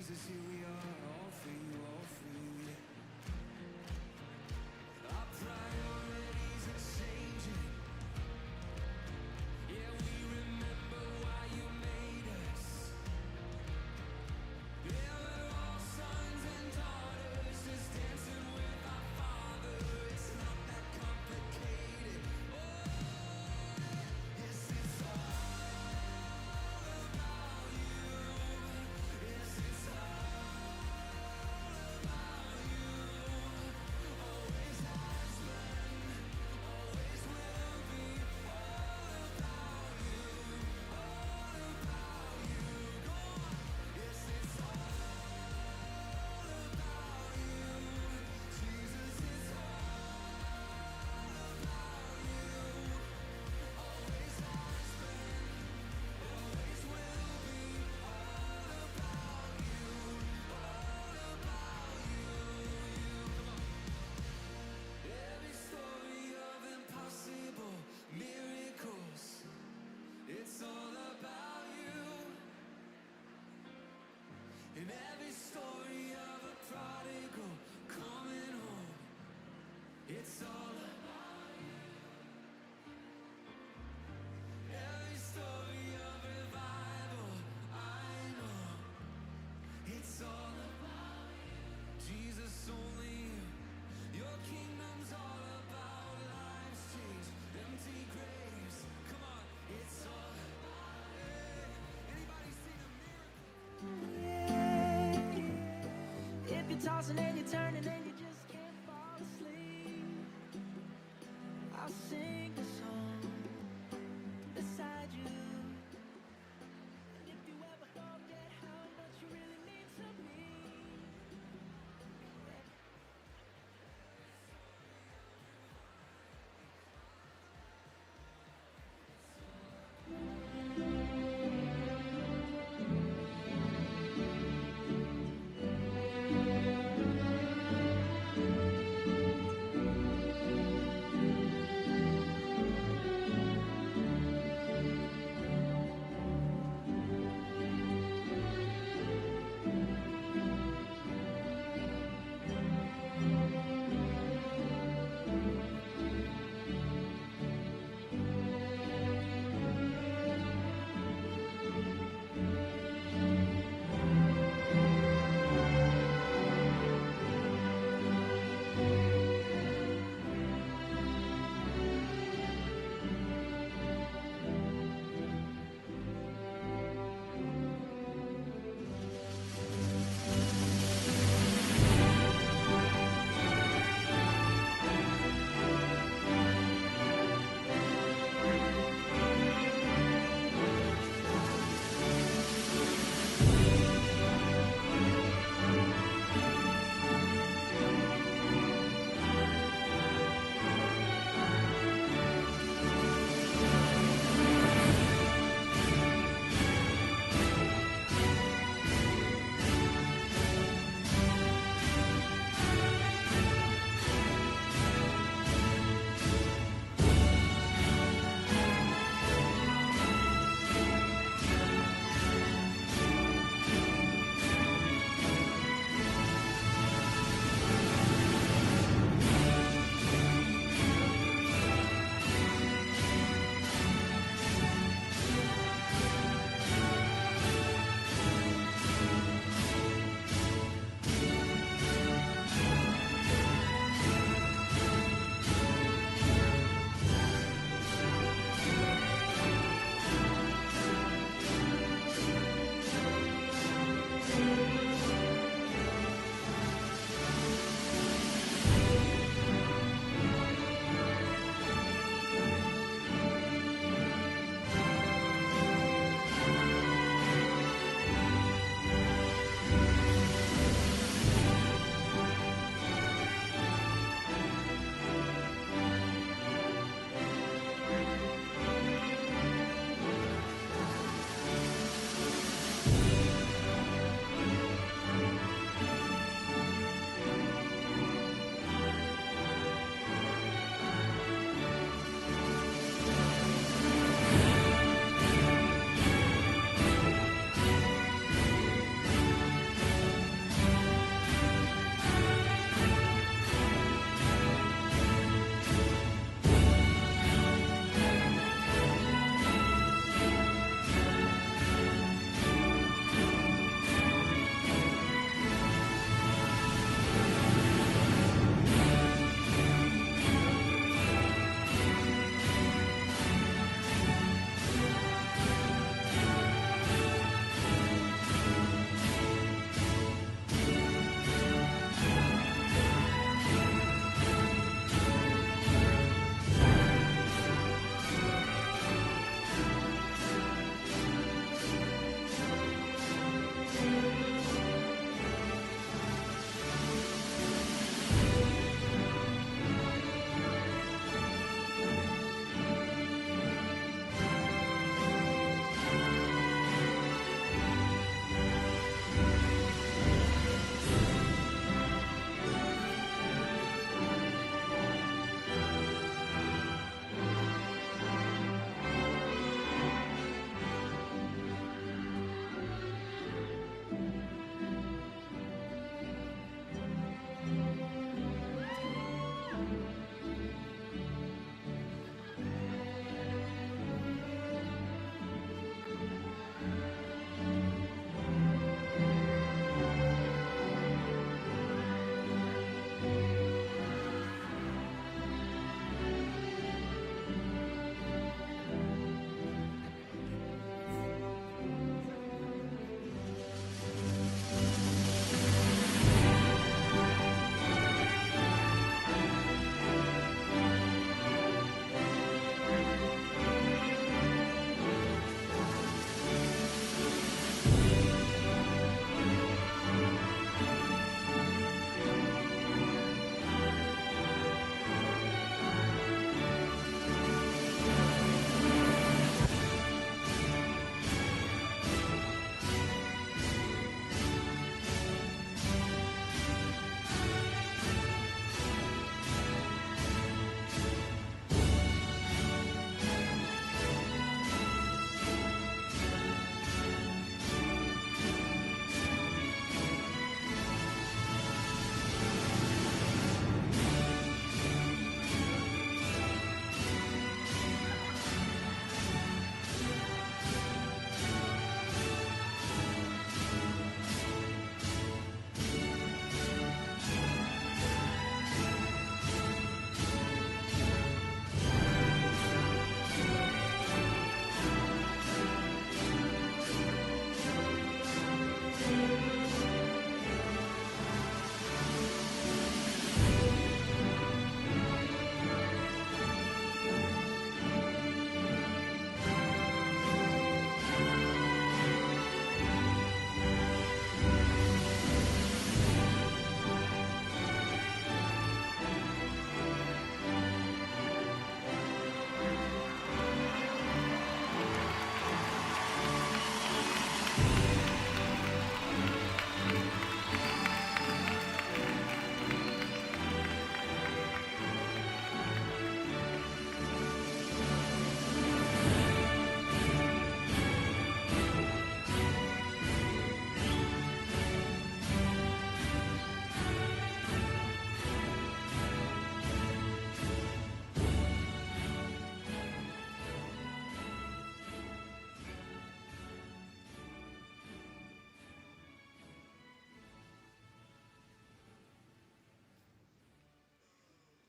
Jesus, here we are, all for you, yeah. Our priorities are changing. Yeah, we remember why you made us. Yeah, we're all sons and daughters, just dancing with our Father. It's not that complicated. Oh, yes, it's all about you. Yes, it's all about you. Always has been, always will be. All about you, all about you. Go on. Yes, it's all about you. Jesus, it's all about you. Always has been, always will be. All about you, all about you. Every story of impossible miracles, it's all about you. And every story of a prodigal coming home, it's all about you. Every story of revival, I know, it's all about you. Jesus, only you. Your kingdom's all about lives changed, empty graves. Come on, it's all about you. Anybody seen a miracle? If you're tossing and you're turning and you just can't fall asleep, I'll sing a song beside you. And if you ever forget how much you really mean to me,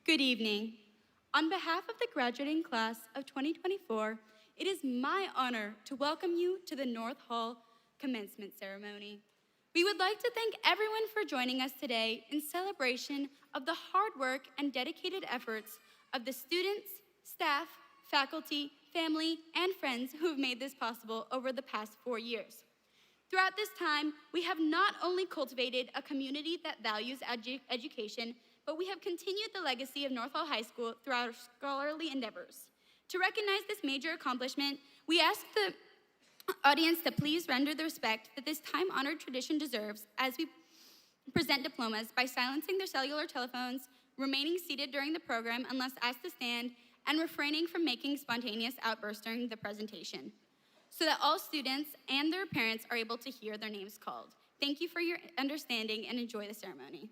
Good evening. On behalf of the graduating class of 2024, it is my honor to welcome you to the North Hall commencement ceremony. We would like to thank everyone for joining us today in celebration of the hard work and dedicated efforts of the students, staff, faculty, family, and friends who have made this possible over the past 4 years. Throughout this time, we have not only cultivated a community that values education, but we have continued the legacy of North Hall High School through our scholarly endeavors. To recognize this major accomplishment, we ask the audience to please render the respect that this time-honored tradition deserves as we present diplomas by silencing their cellular telephones, remaining seated during the program unless asked to stand, and refraining from making spontaneous outbursts during the presentation, so that all students and their parents are able to hear their names called. Thank you for your understanding and enjoy the ceremony.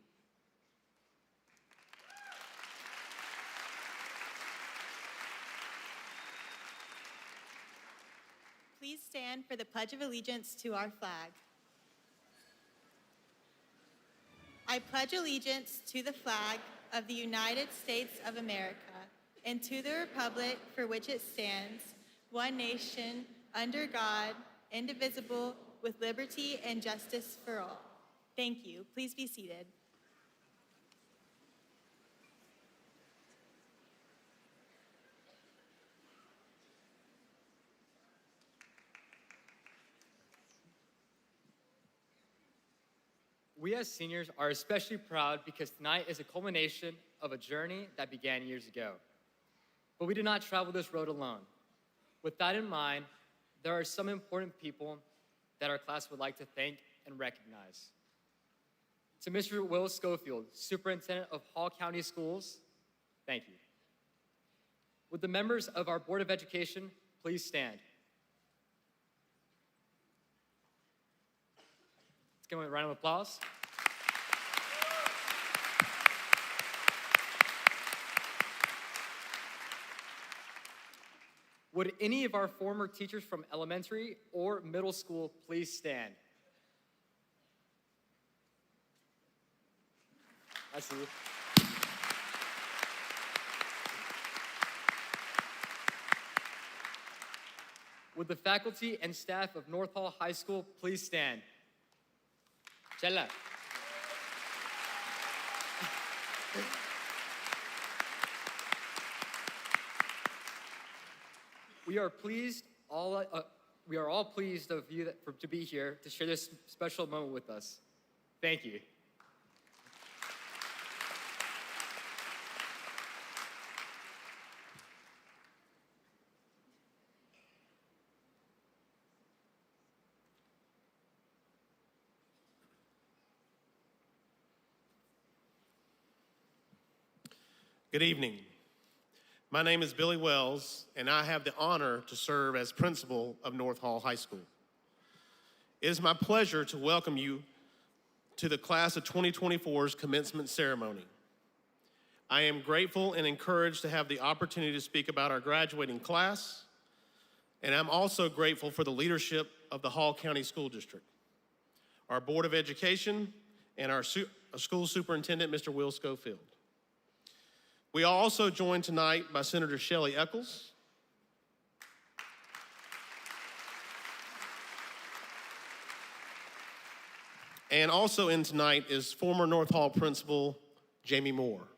Please stand for the Pledge of Allegiance to our flag. I pledge allegiance to the flag of the United States of America and to the republic for which it stands, one nation, under God, indivisible, with liberty and justice for all. Thank you. Please be seated. We as seniors are especially proud because tonight is a culmination of a journey that began years ago. But we did not travel this road alone. With that in mind, there are some important people that our class would like to thank and recognize. To Mr. Will Schofield, Superintendent of Hall County Schools, thank you. Would the members of our Board of Education please stand? Let's give them a round of applause. Would any of our former teachers from elementary or middle school please stand? I see you. Would the faculty and staff of North Hall High School please stand? Chella. We are all pleased of you to be here to share this special moment with us. Thank you. Good evening. My name is Billy Wells, and I have the honor to serve as principal of North Hall High School. It is my pleasure to welcome you to the class of 2024's commencement ceremony. I am grateful and encouraged to have the opportunity to speak about our graduating class, and I'm also grateful for the leadership of the Hall County School District, our Board of Education, and our school superintendent, Mr. Will Schofield. We are also joined tonight by Senator Shelley Eccles, and also in tonight is former North Hall principal Jamie Moore.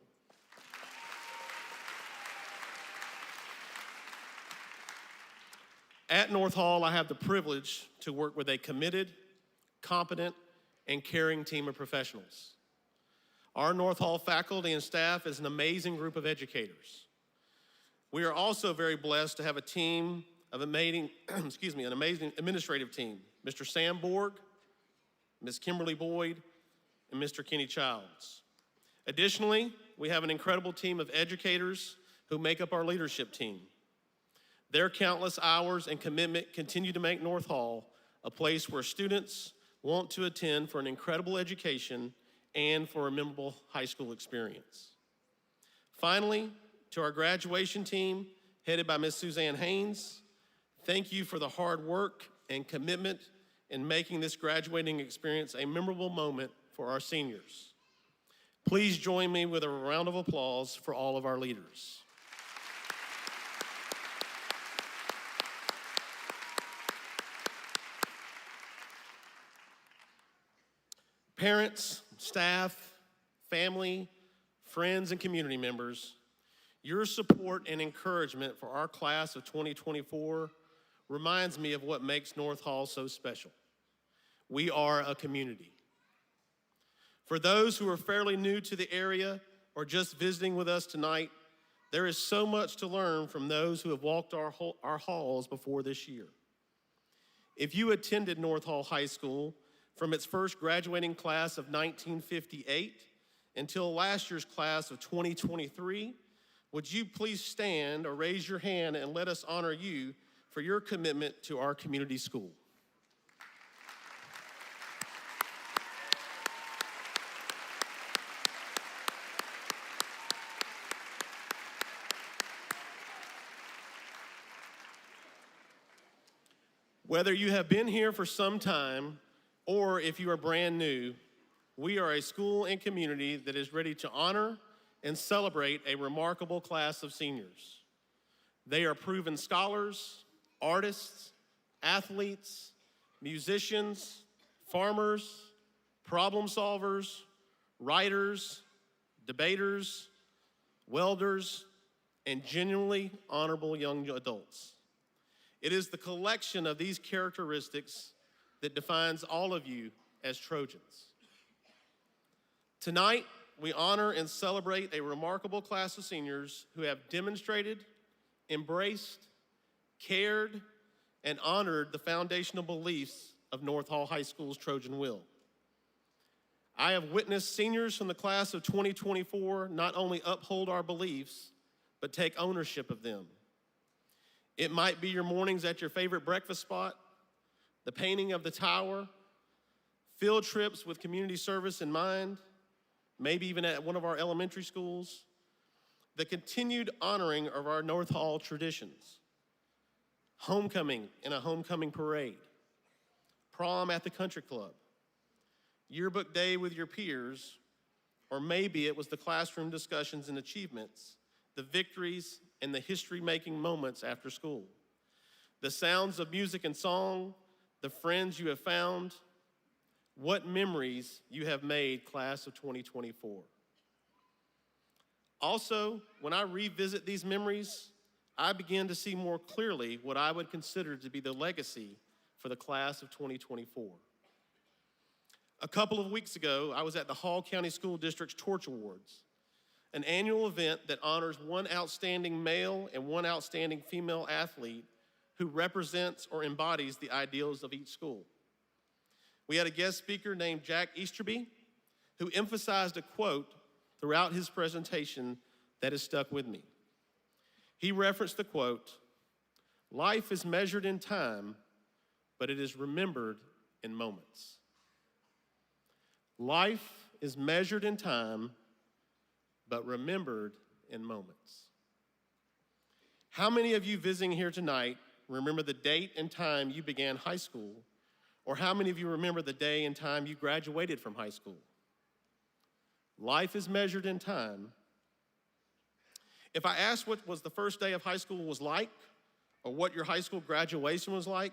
At North Hall, I have the privilege to work with a committed, competent, and caring team of professionals. Our North Hall faculty and staff is an amazing group of educators. We are also very blessed to have a team of an amazing administrative team, Mr. Sam Borg, Ms. Kimberly Boyd, and Mr. Kenny Childs. Additionally, we have an incredible team of educators who make up our leadership team. Their countless hours and commitment continue to make North Hall a place where students want to attend for an incredible education and for a memorable high school experience. Finally, to our graduation team, headed by Ms. Suzanne Haynes, thank you for the hard work and commitment in making this graduating experience a memorable moment for our seniors. Please join me with a round of applause for all of our leaders. Parents, staff, family, friends, and community members, your support and encouragement for our class of 2024 reminds me of what makes North Hall so special. We are a community. For those who are fairly new to the area or just visiting with us tonight, there is so much to learn from those who have walked our halls before this year. If you attended North Hall High School from its first graduating class of 1958 until last year's class of 2023, would you please stand or raise your hand and let us honor you for your commitment to our community school. Whether you have been here for some time or if you are brand new, we are a school and community that is ready to honor and celebrate a remarkable class of seniors. They are proven scholars, artists, athletes, musicians, farmers, problem solvers, writers, debaters, welders, and genuinely honorable young adults. It is the collection of these characteristics that defines all of you as Trojans. Tonight, we honor and celebrate a remarkable class of seniors who have demonstrated, embraced, cared, and honored the foundational beliefs of North Hall High School's Trojan Will. I have witnessed seniors from the class of 2024 not only uphold our beliefs, but take ownership of them. It might be your mornings at your favorite breakfast spot, the painting of the tower, field trips with community service in mind, maybe even at one of our elementary schools, the continued honoring of our North Hall traditions, homecoming in a homecoming parade, prom at the country club, yearbook day with your peers, or maybe it was the classroom discussions and achievements, the victories and the history-making moments after school, the sounds of music and song, the friends you have found, what memories you have made, class of 2024. Also, when I revisit these memories, I begin to see more clearly what I would consider to be the legacy for the class of 2024. A couple of weeks ago, I was at the Hall County School District's Torch Awards, an annual event that honors one outstanding male and one outstanding female athlete who represents or embodies the ideals of each school. We had a guest speaker named Jack Easterby who emphasized a quote throughout his presentation that has stuck with me. He referenced the quote, "Life is measured in time, but it is remembered in moments." Life is measured in time, but remembered in moments. How many of you visiting here tonight remember the date and time you began high school, or how many of you remember the day and time you graduated from high school? Life is measured in time. If I asked what was the first day of high school was like, or what your high school graduation was like,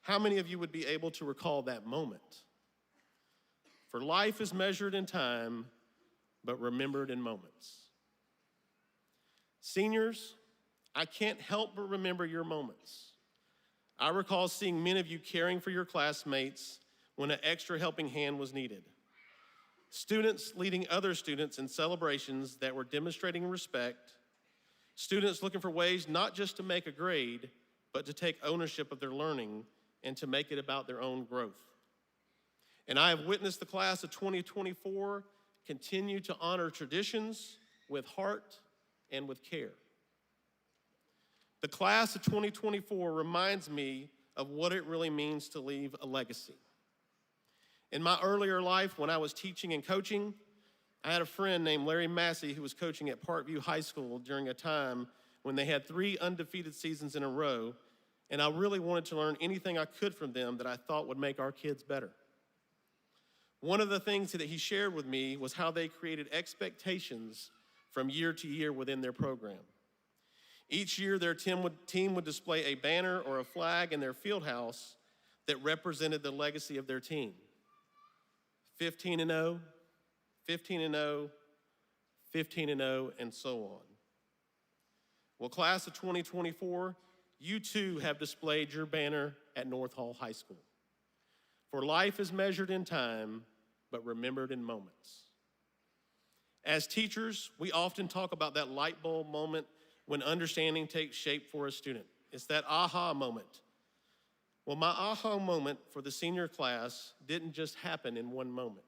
how many of you would be able to recall that moment? For life is measured in time, but remembered in moments. Seniors, I can't help but remember your moments. I recall seeing many of you caring for your classmates when an extra helping hand was needed. Students leading other students in celebrations that were demonstrating respect. Students looking for ways not just to make a grade, but to take ownership of their learning and to make it about their own growth. And I have witnessed the class of 2024 continue to honor traditions with heart and with care. The class of 2024 reminds me of what it really means to leave a legacy. In my earlier life, when I was teaching and coaching, I had a friend named Larry Massey who was coaching at Parkview High School during a time when they had 3 undefeated seasons in a row, and I really wanted to learn anything I could from them that I thought would make our kids better. One of the things that he shared with me was how they created expectations from year to year within their program. Each year, their team would display a banner or a flag in their field house that represented the legacy of their team. 15-0, 15-0, 15-0, and so on. Well, class of 2024, you too have displayed your banner at North Hall High School. For life is measured in time, but remembered in moments. As teachers, we often talk about that light bulb moment when understanding takes shape for a student. It's that aha moment. Well, my aha moment for the senior class didn't just happen in one moment.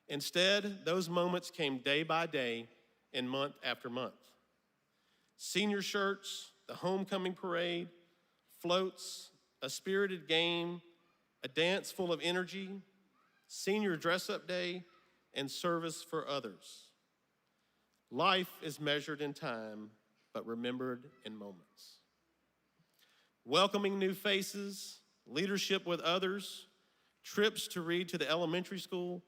Instead, those moments came day by day and month after month. Senior shirts, the homecoming parade, floats, a spirited game, a dance full of energy, senior dress-up day, and service for others. Life is measured in time, but remembered in moments. Welcoming new faces, leadership with others, trips to read to the elementary school,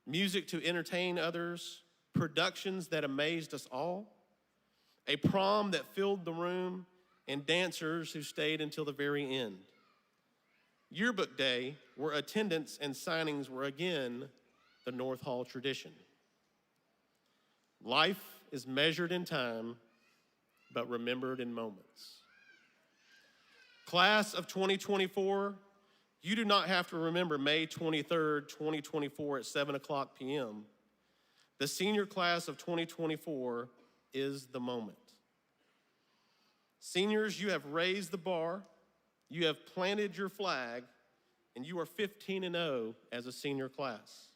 music to entertain others, productions that amazed us all, a prom that filled the room, and dancers who stayed until the very end. Yearbook day, where attendance and signings were again the North Hall tradition. Life is measured in time, but remembered in moments. Class of 2024, you do not have to remember May 23rd, 2024 at 7 o'clock p.m. The senior class of 2024 is the moment. Seniors, you have raised the bar, you have planted your flag, and you are 15-0 as a senior class.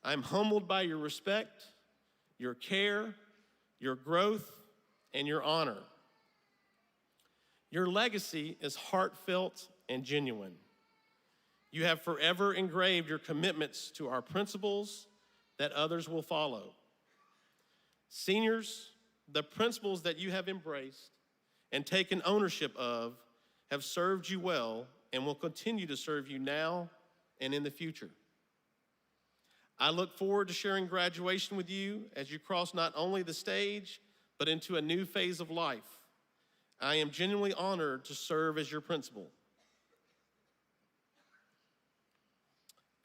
I'm humbled by your respect, your care, your growth, and your honor. Your legacy is heartfelt and genuine. You have forever engraved your commitments to our principles that others will follow. Seniors, the principles that you have embraced and taken ownership of have served you well and will continue to serve you now and in the future. I look forward to sharing graduation with you as you cross not only the stage, but into a new phase of life. I am genuinely honored to serve as your principal.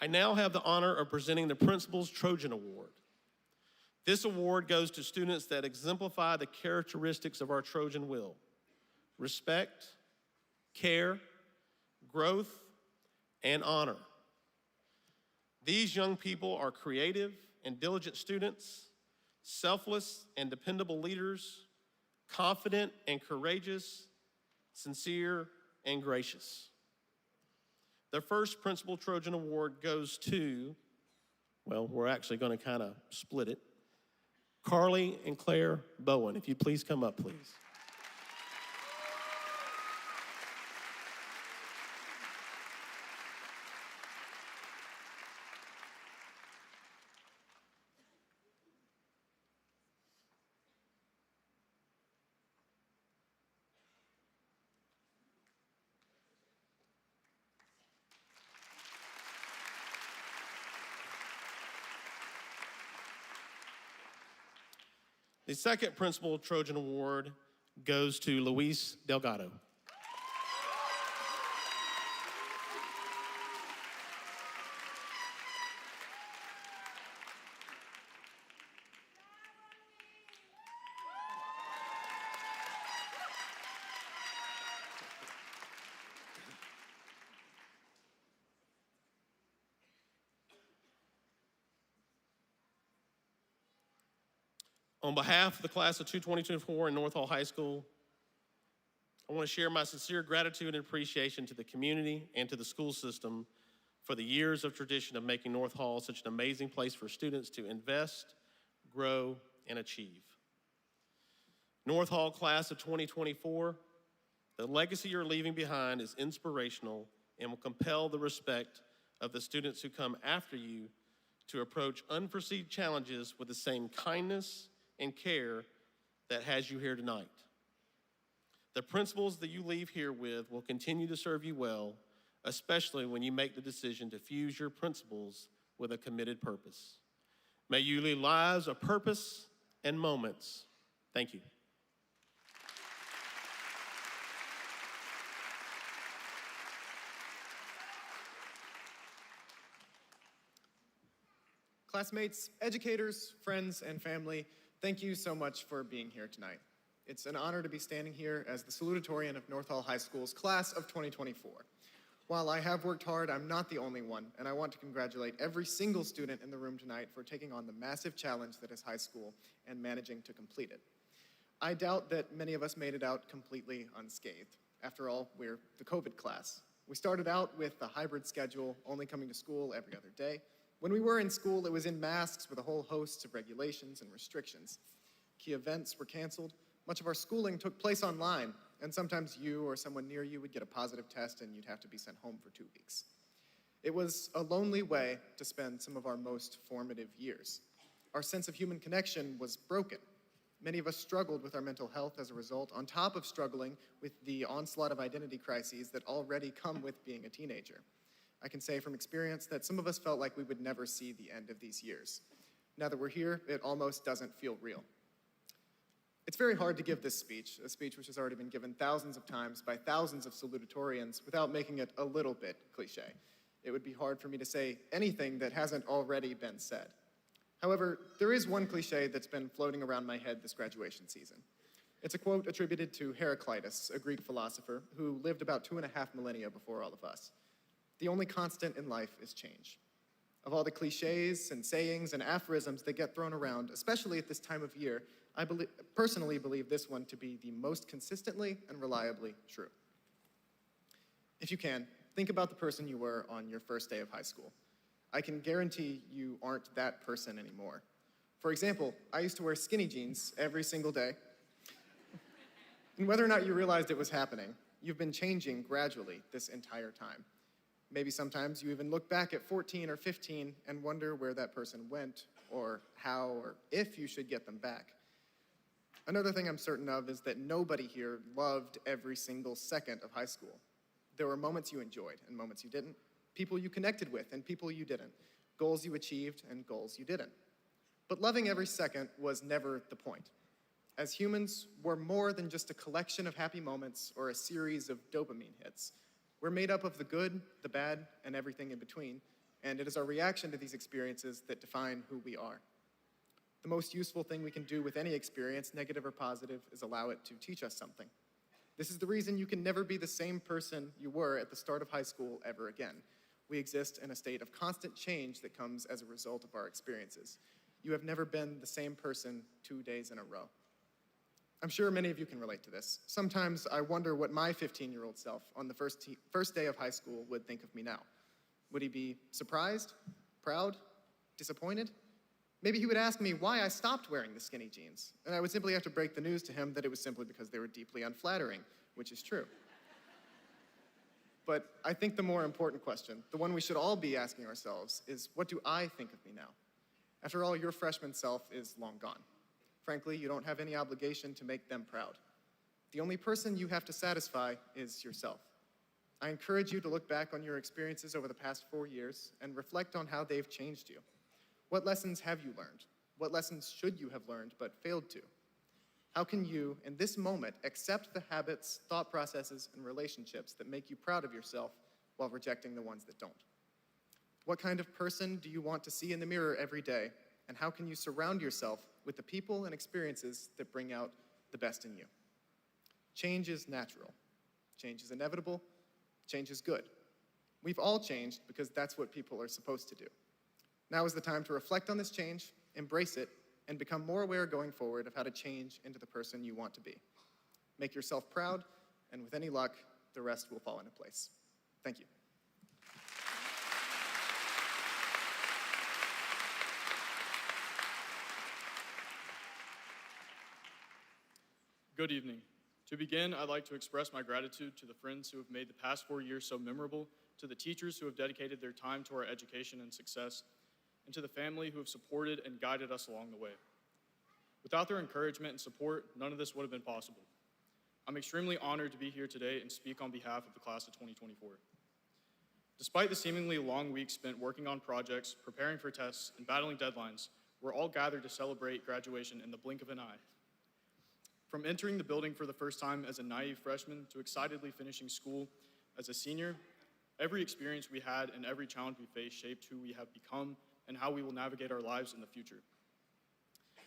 I now have the honor of presenting the Principal's Trojan Award. This award goes to students that exemplify the characteristics of our Trojan will: respect, care, growth, and honor. These young people are creative and diligent students, selfless and dependable leaders, confident and courageous, sincere and gracious. The first Principal Trojan Award goes to, well, we're actually going to kind of split it, Carly and Claire Bowen. If you'd please come up, please. The second Principal Trojan Award goes to Luis Delgado. On behalf of the class of 2024 in North Hall High School, I want to share my sincere gratitude and appreciation to the community and to the school system for the years of tradition of making North Hall such an amazing place for students to invest, grow, and achieve. North Hall class of 2024, the legacy you're leaving behind is inspirational and will compel the respect of the students who come after you to approach unforeseen challenges with the same kindness and care that has you here tonight. The principles that you leave here with will continue to serve you well, especially when you make the decision to fuse your principles with a committed purpose. May you lead lives of purpose and moments. Thank you. Classmates, educators, friends, and family, thank you so much for being here tonight. It's an honor to be standing here as the salutatorian of North Hall High School's class of 2024. While I have worked hard, I'm not the only one, and I want to congratulate every single student in the room tonight for taking on the massive challenge that is high school and managing to complete it. I doubt that many of us made it out completely unscathed. After all, we're the COVID class. We started out with the hybrid schedule, only coming to school every other day. When we were in school, it was in masks with a whole host of regulations and restrictions. Key events were canceled. Much of our schooling took place online, and sometimes you or someone near you would get a positive test and you'd have to be sent home for 2 weeks. It was a lonely way to spend some of our most formative years. Our sense of human connection was broken. Many of us struggled with our mental health as a result, on top of struggling with the onslaught of identity crises that already come with being a teenager. I can say from experience that some of us felt like we would never see the end of these years. Now that we're here, it almost doesn't feel real. It's very hard to give this speech, a speech which has already been given thousands of times by thousands of salutatorians, without making it a little bit cliche. It would be hard for me to say anything that hasn't already been said. However, there is one cliche that's been floating around my head this graduation season. It's a quote attributed to Heraclitus, a Greek philosopher who lived about 2.5 millennia before all of us. The only constant in life is change. Of all the cliches and sayings and aphorisms that get thrown around, especially at this time of year, I personally believe this one to be the most consistently and reliably true. If you can, think about the person you were on your first day of high school. I can guarantee you aren't that person anymore. For example, I used to wear skinny jeans every single day. And whether or not you realized it was happening, you've been changing gradually this entire time. Maybe sometimes you even look back at 14 or 15 and wonder where that person went, or how, or if you should get them back. Another thing I'm certain of is that nobody here loved every single second of high school. There were moments you enjoyed and moments you didn't, people you connected with and people you didn't, goals you achieved and goals you didn't. But loving every second was never the point. As humans, we're more than just a collection of happy moments or a series of dopamine hits. We're made up of the good, the bad, and everything in between, and it is our reaction to these experiences that define who we are. The most useful thing we can do with any experience, negative or positive, is allow it to teach us something. This is the reason you can never be the same person you were at the start of high school ever again. We exist in a state of constant change that comes as a result of our experiences. You have never been the same person 2 days in a row. I'm sure many of you can relate to this. Sometimes I wonder what my 15-year-old self on the first day of high school would think of me now. Would he be surprised, proud, disappointed? Maybe he would ask me why I stopped wearing the skinny jeans, and I would simply have to break the news to him that it was simply because they were deeply unflattering, which is true. But I think the more important question, the one we should all be asking ourselves, is what do I think of me now? After all, your freshman self is long gone. Frankly, you don't have any obligation to make them proud. The only person you have to satisfy is yourself. I encourage you to look back on your experiences over the past 4 years and reflect on how they've changed you. What lessons have you learned? What lessons should you have learned but failed to? How can you, in this moment, accept the habits, thought processes, and relationships that make you proud of yourself while rejecting the ones that don't? What kind of person do you want to see in the mirror every day, and how can you surround yourself with the people and experiences that bring out the best in you? Change is natural. Change is inevitable. Change is good. We've all changed because that's what people are supposed to do. Now is the time to reflect on this change, embrace it, and become more aware going forward of how to change into the person you want to be. Make yourself proud, and with any luck, the rest will fall into place. Thank you. Good evening. To begin, I'd like to express my gratitude to the friends who have made the past 4 years so memorable, to the teachers who have dedicated their time to our education and success, and to the family who have supported and guided us along the way. Without their encouragement and support, none of this would have been possible. I'm extremely honored to be here today and speak on behalf of the class of 2024. Despite the seemingly long weeks spent working on projects, preparing for tests, and battling deadlines, we're all gathered to celebrate graduation in the blink of an eye. From entering the building for the first time as a naive freshman to excitedly finishing school as a senior, every experience we had and every challenge we faced shaped who we have become and how we will navigate our lives in the future.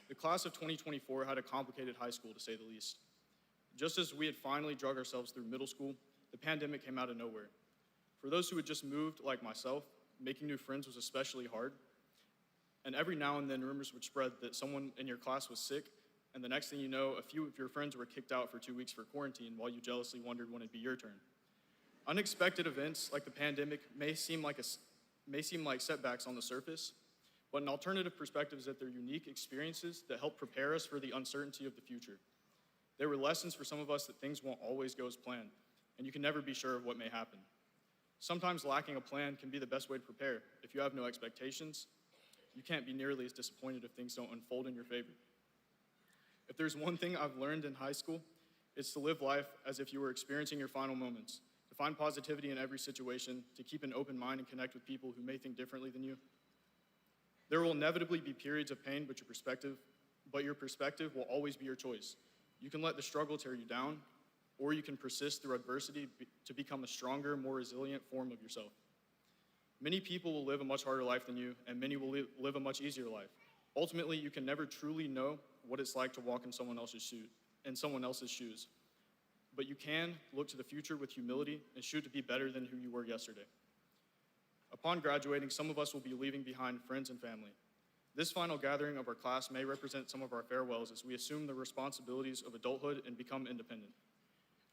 The class of 2024 had a complicated high school, to say the least. Just as we had finally drug ourselves through middle school, the pandemic came out of nowhere. For those who had just moved, like myself, making new friends was especially hard. And every now and then, rumors would spread that someone in your class was sick, and the next thing you know, a few of your friends were kicked out for 2 weeks for quarantine while you jealously wondered when it'd be your turn. Unexpected events like the pandemic may seem like setbacks on the surface, but an alternative perspective is that they're unique experiences that help prepare us for the uncertainty of the future. There were lessons for some of us that things won't always go as planned, and you can never be sure of what may happen. Sometimes lacking a plan can be the best way to prepare. If you have no expectations, you can't be nearly as disappointed if things don't unfold in your favor. If there's one thing I've learned in high school, it's to live life as if you were experiencing your final moments, to find positivity in every situation, to keep an open mind and connect with people who may think differently than you. There will inevitably be periods of pain, but your perspective will always be your choice. You can let the struggle tear you down, or you can persist through adversity to become a stronger, more resilient form of yourself. Many people will live a much harder life than you, and many will live a much easier life. Ultimately, you can never truly know what it's like to walk in someone else's shoes. But you can look to the future with humility and shoot to be better than who you were yesterday. Upon graduating, some of us will be leaving behind friends and family. This final gathering of our class may represent some of our farewells as we assume the responsibilities of adulthood and become independent.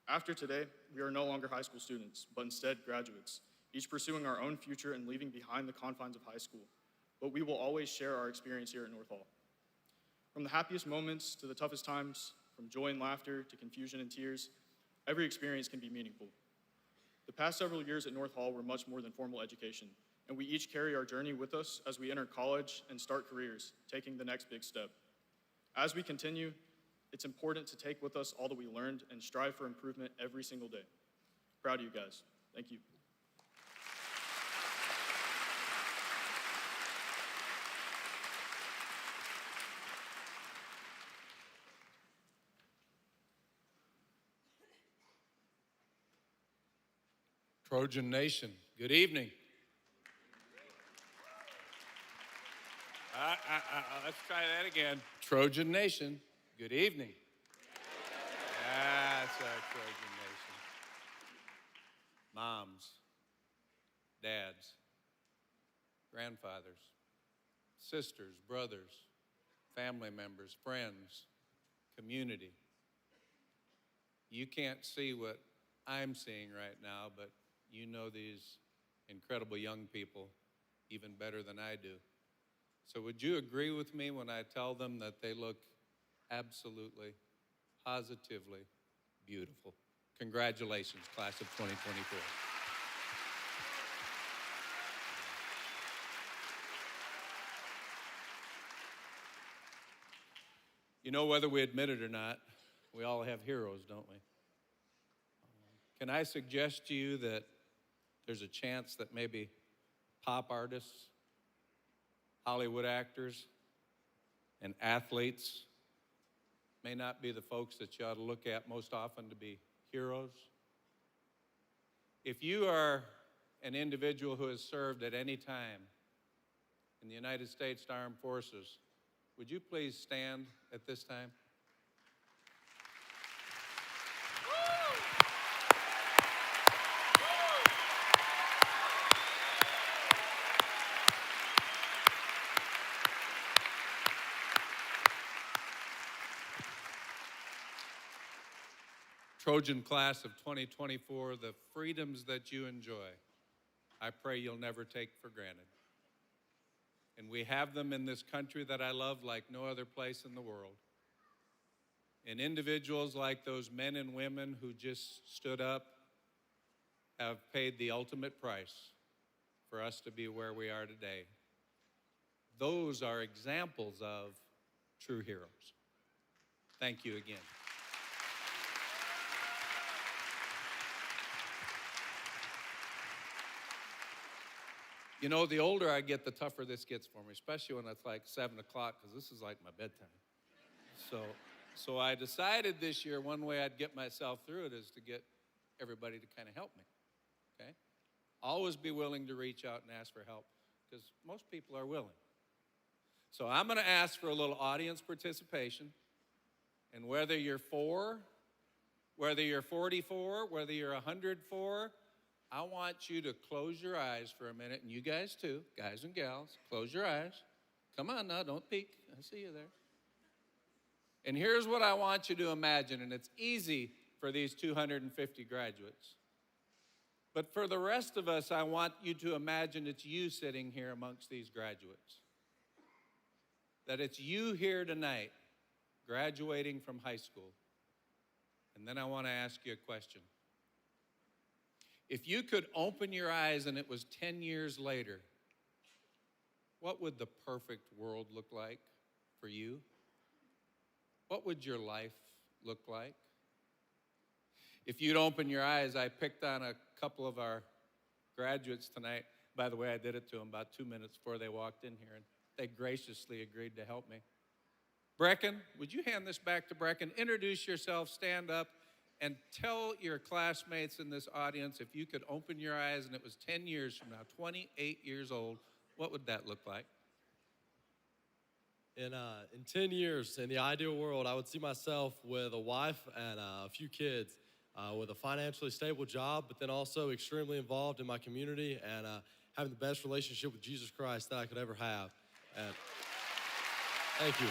After today, we are no longer high school students, but instead graduates, each pursuing our own future and leaving behind the confines of high school. But we will always share our experience here at North Hall. From the happiest moments to the toughest times, from joy and laughter to confusion and tears, every experience can be meaningful. The past several years at North Hall were much more than formal education, and we each carry our journey with us as we enter college and start careers, taking the next big step. As we continue, it's important to take with us all that we learned and strive for improvement every single day. Proud of you guys. Thank you. Trojan Nation, good evening. Let's try that again. Trojan Nation, good evening. That's our Trojan Nation. Moms, dads, grandfathers, sisters, brothers, family members, friends, community. You can't see what I'm seeing right now, but you know these incredible young people even better than I do. So would you agree with me when I tell them that they look absolutely, positively beautiful? Congratulations, class of 2024. You know, whether we admit it or not, we all have heroes, don't we? Can I suggest to you that there's a chance that maybe pop artists, Hollywood actors, and athletes may not be the folks that you ought to look at most often to be heroes? If you are an individual who has served at any time in the United States Armed Forces, would you please stand at this time? Trojan class of 2024, the freedoms that you enjoy, I pray you'll never take for granted. And we have them in this country that I love like no other place in the world. And individuals like those men and women who just stood up have paid the ultimate price for us to be where we are today. Those are examples of true heroes. Thank you again. You know, the older I get, the tougher this gets for me, especially when it's like 7 o'clock, because this is like my bedtime. So I decided this year one way I'd get myself through it is to get everybody to kind of help me, okay? Always be willing to reach out and ask for help, because most people are willing. So I'm going to ask for a little audience participation, and whether you're 4, whether you're 44, whether you're 104, I want you to close your eyes for a minute, and you guys too, guys and gals, close your eyes. Come on now, don't peek. I see you there. And here's what I want you to imagine, and it's easy for these 250 graduates. But for the rest of us, I want you to imagine it's you sitting here amongst these graduates. That it's you here tonight, graduating from high school. And then I want to ask you a question. If you could open your eyes and it was 10 years later, what would the perfect world look like for you? What would your life look like? If you'd open your eyes, I picked on a couple of our graduates tonight. By the way, I did it to them about 2 minutes before they walked in here, and they graciously agreed to help me. Brecken, would you hand this back to Brecken? Introduce yourself, stand up, and tell your classmates in this audience, if you could open your eyes and it was 10 years from now, 28 years old, what would that look like? In 10 years, in the ideal world, I would see myself with a wife and a few kids, with a financially stable job, but then also extremely involved in my community and having the best relationship with Jesus Christ that I could ever have. And thank you.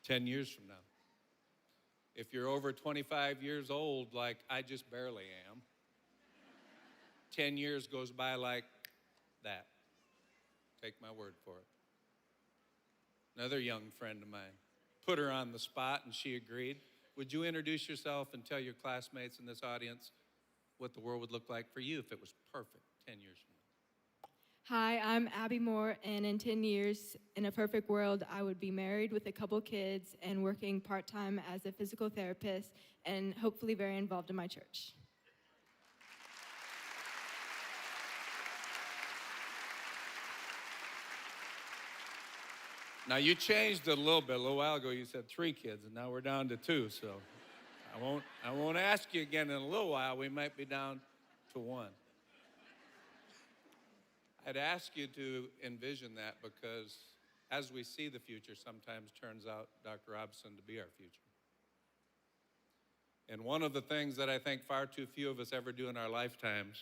"10 years from now. If you're over 25 years old, like I just barely am, 10 years goes by like that. Take my word for it." Another young friend of mine, put her on the spot and she agreed. Would you introduce yourself and tell your classmates in this audience what the world would look like for you if it was perfect 10 years from now? Hi, I'm Abby Moore, and in 10 years, in a perfect world, I would be married with a couple kids and working part-time as a physical therapist and hopefully very involved in my church. Now, you changed it a little bit. A little while ago, you said 3 kids, and now we're down to 2. So I won't ask you again in a little while. We might be down to 1. I'd ask you to envision that because as we see the future, sometimes turns out, Dr. Robson, to be our future. And one of the things that I think far too few of us ever do in our lifetimes,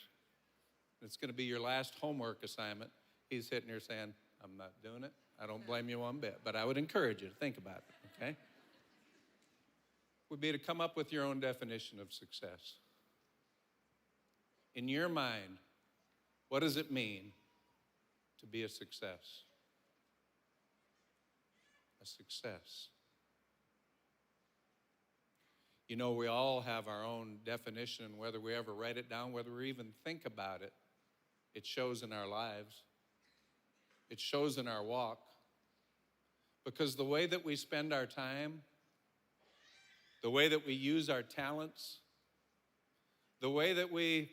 it's going to be your last homework assignment. He's sitting here saying, "I'm not doing it." I don't blame you one bit, but I would encourage you to think about it, okay? Would be to come up with your own definition of success. In your mind, what does it mean to be a success? A success. You know, we all have our own definition, and whether we ever write it down, whether we even think about it, it shows in our lives. It shows in our walk. Because the way that we spend our time, the way that we use our talents, the way that we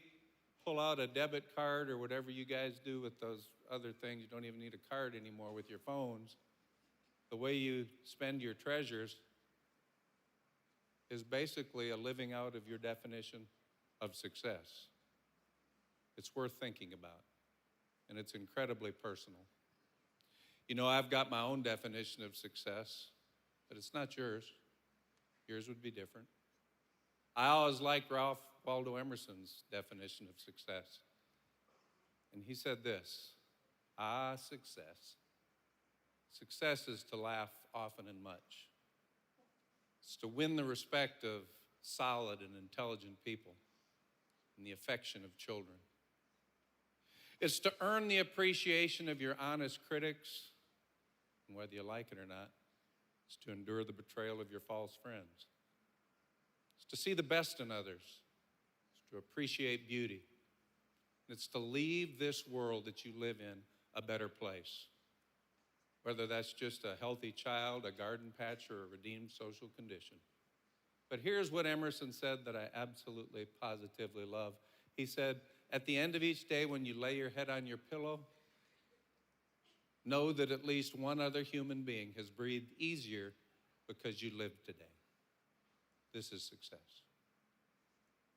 pull out a debit card or whatever you guys do with those other things, you don't even need a card anymore with your phones, the way you spend your treasures is basically a living out of your definition of success. It's worth thinking about, and it's incredibly personal. You know, I've got my own definition of success, but it's not yours. Yours would be different. I always liked Ralph Waldo Emerson's definition of success. And he said this, success. Success is to laugh often and much. It's to win the respect of solid and intelligent people and the affection of children. It's to earn the appreciation of your honest critics, and whether you like it or not, it's to endure the betrayal of your false friends. It's to see the best in others. It's to appreciate beauty. And it's to leave this world that you live in a better place. Whether that's just a healthy child, a garden patch, or a redeemed social condition. But here's what Emerson said that I absolutely, positively love. He said, at the end of each day when you lay your head on your pillow, know that at least one other human being has breathed easier because you lived today. This is success.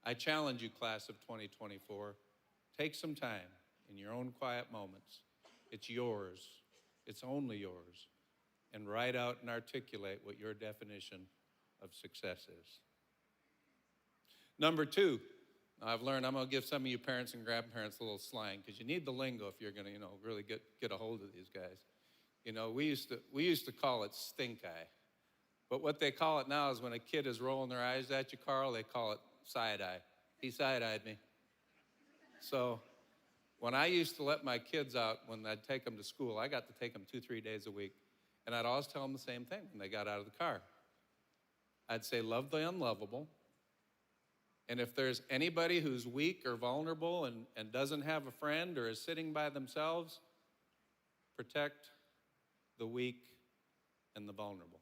I challenge you, class of 2024, take some time in your own quiet moments. It's yours. It's only yours. And write out and articulate what your definition of success is. Number 2, I've learned, I'm going to give some of you parents and grandparents a little slang because you need the lingo if you're going to, really get a hold of these guys. We used to call it stink eye. But what they call it now is when a kid is rolling their eyes at you, Carl, they call it side eye. He side-eyed me. So when I used to let my kids out, when I'd take them to school, I got to take them 2-3 days a week. And I'd always tell them the same thing when they got out of the car. I'd say, love the unlovable. And if there's anybody who's weak or vulnerable and doesn't have a friend or is sitting by themselves, protect the weak and the vulnerable.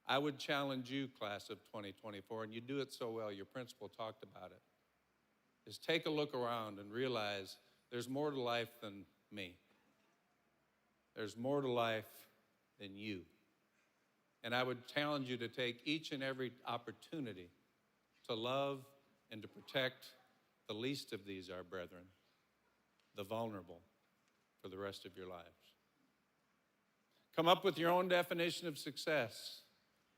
I would challenge you, class of 2024, and you do it so well, your principal talked about it, is take a look around and realize there's more to life than me. There's more to life than you. And I would challenge you to take each and every opportunity to love and to protect the least of these, our brethren, the vulnerable, for the rest of your lives. Come up with your own definition of success.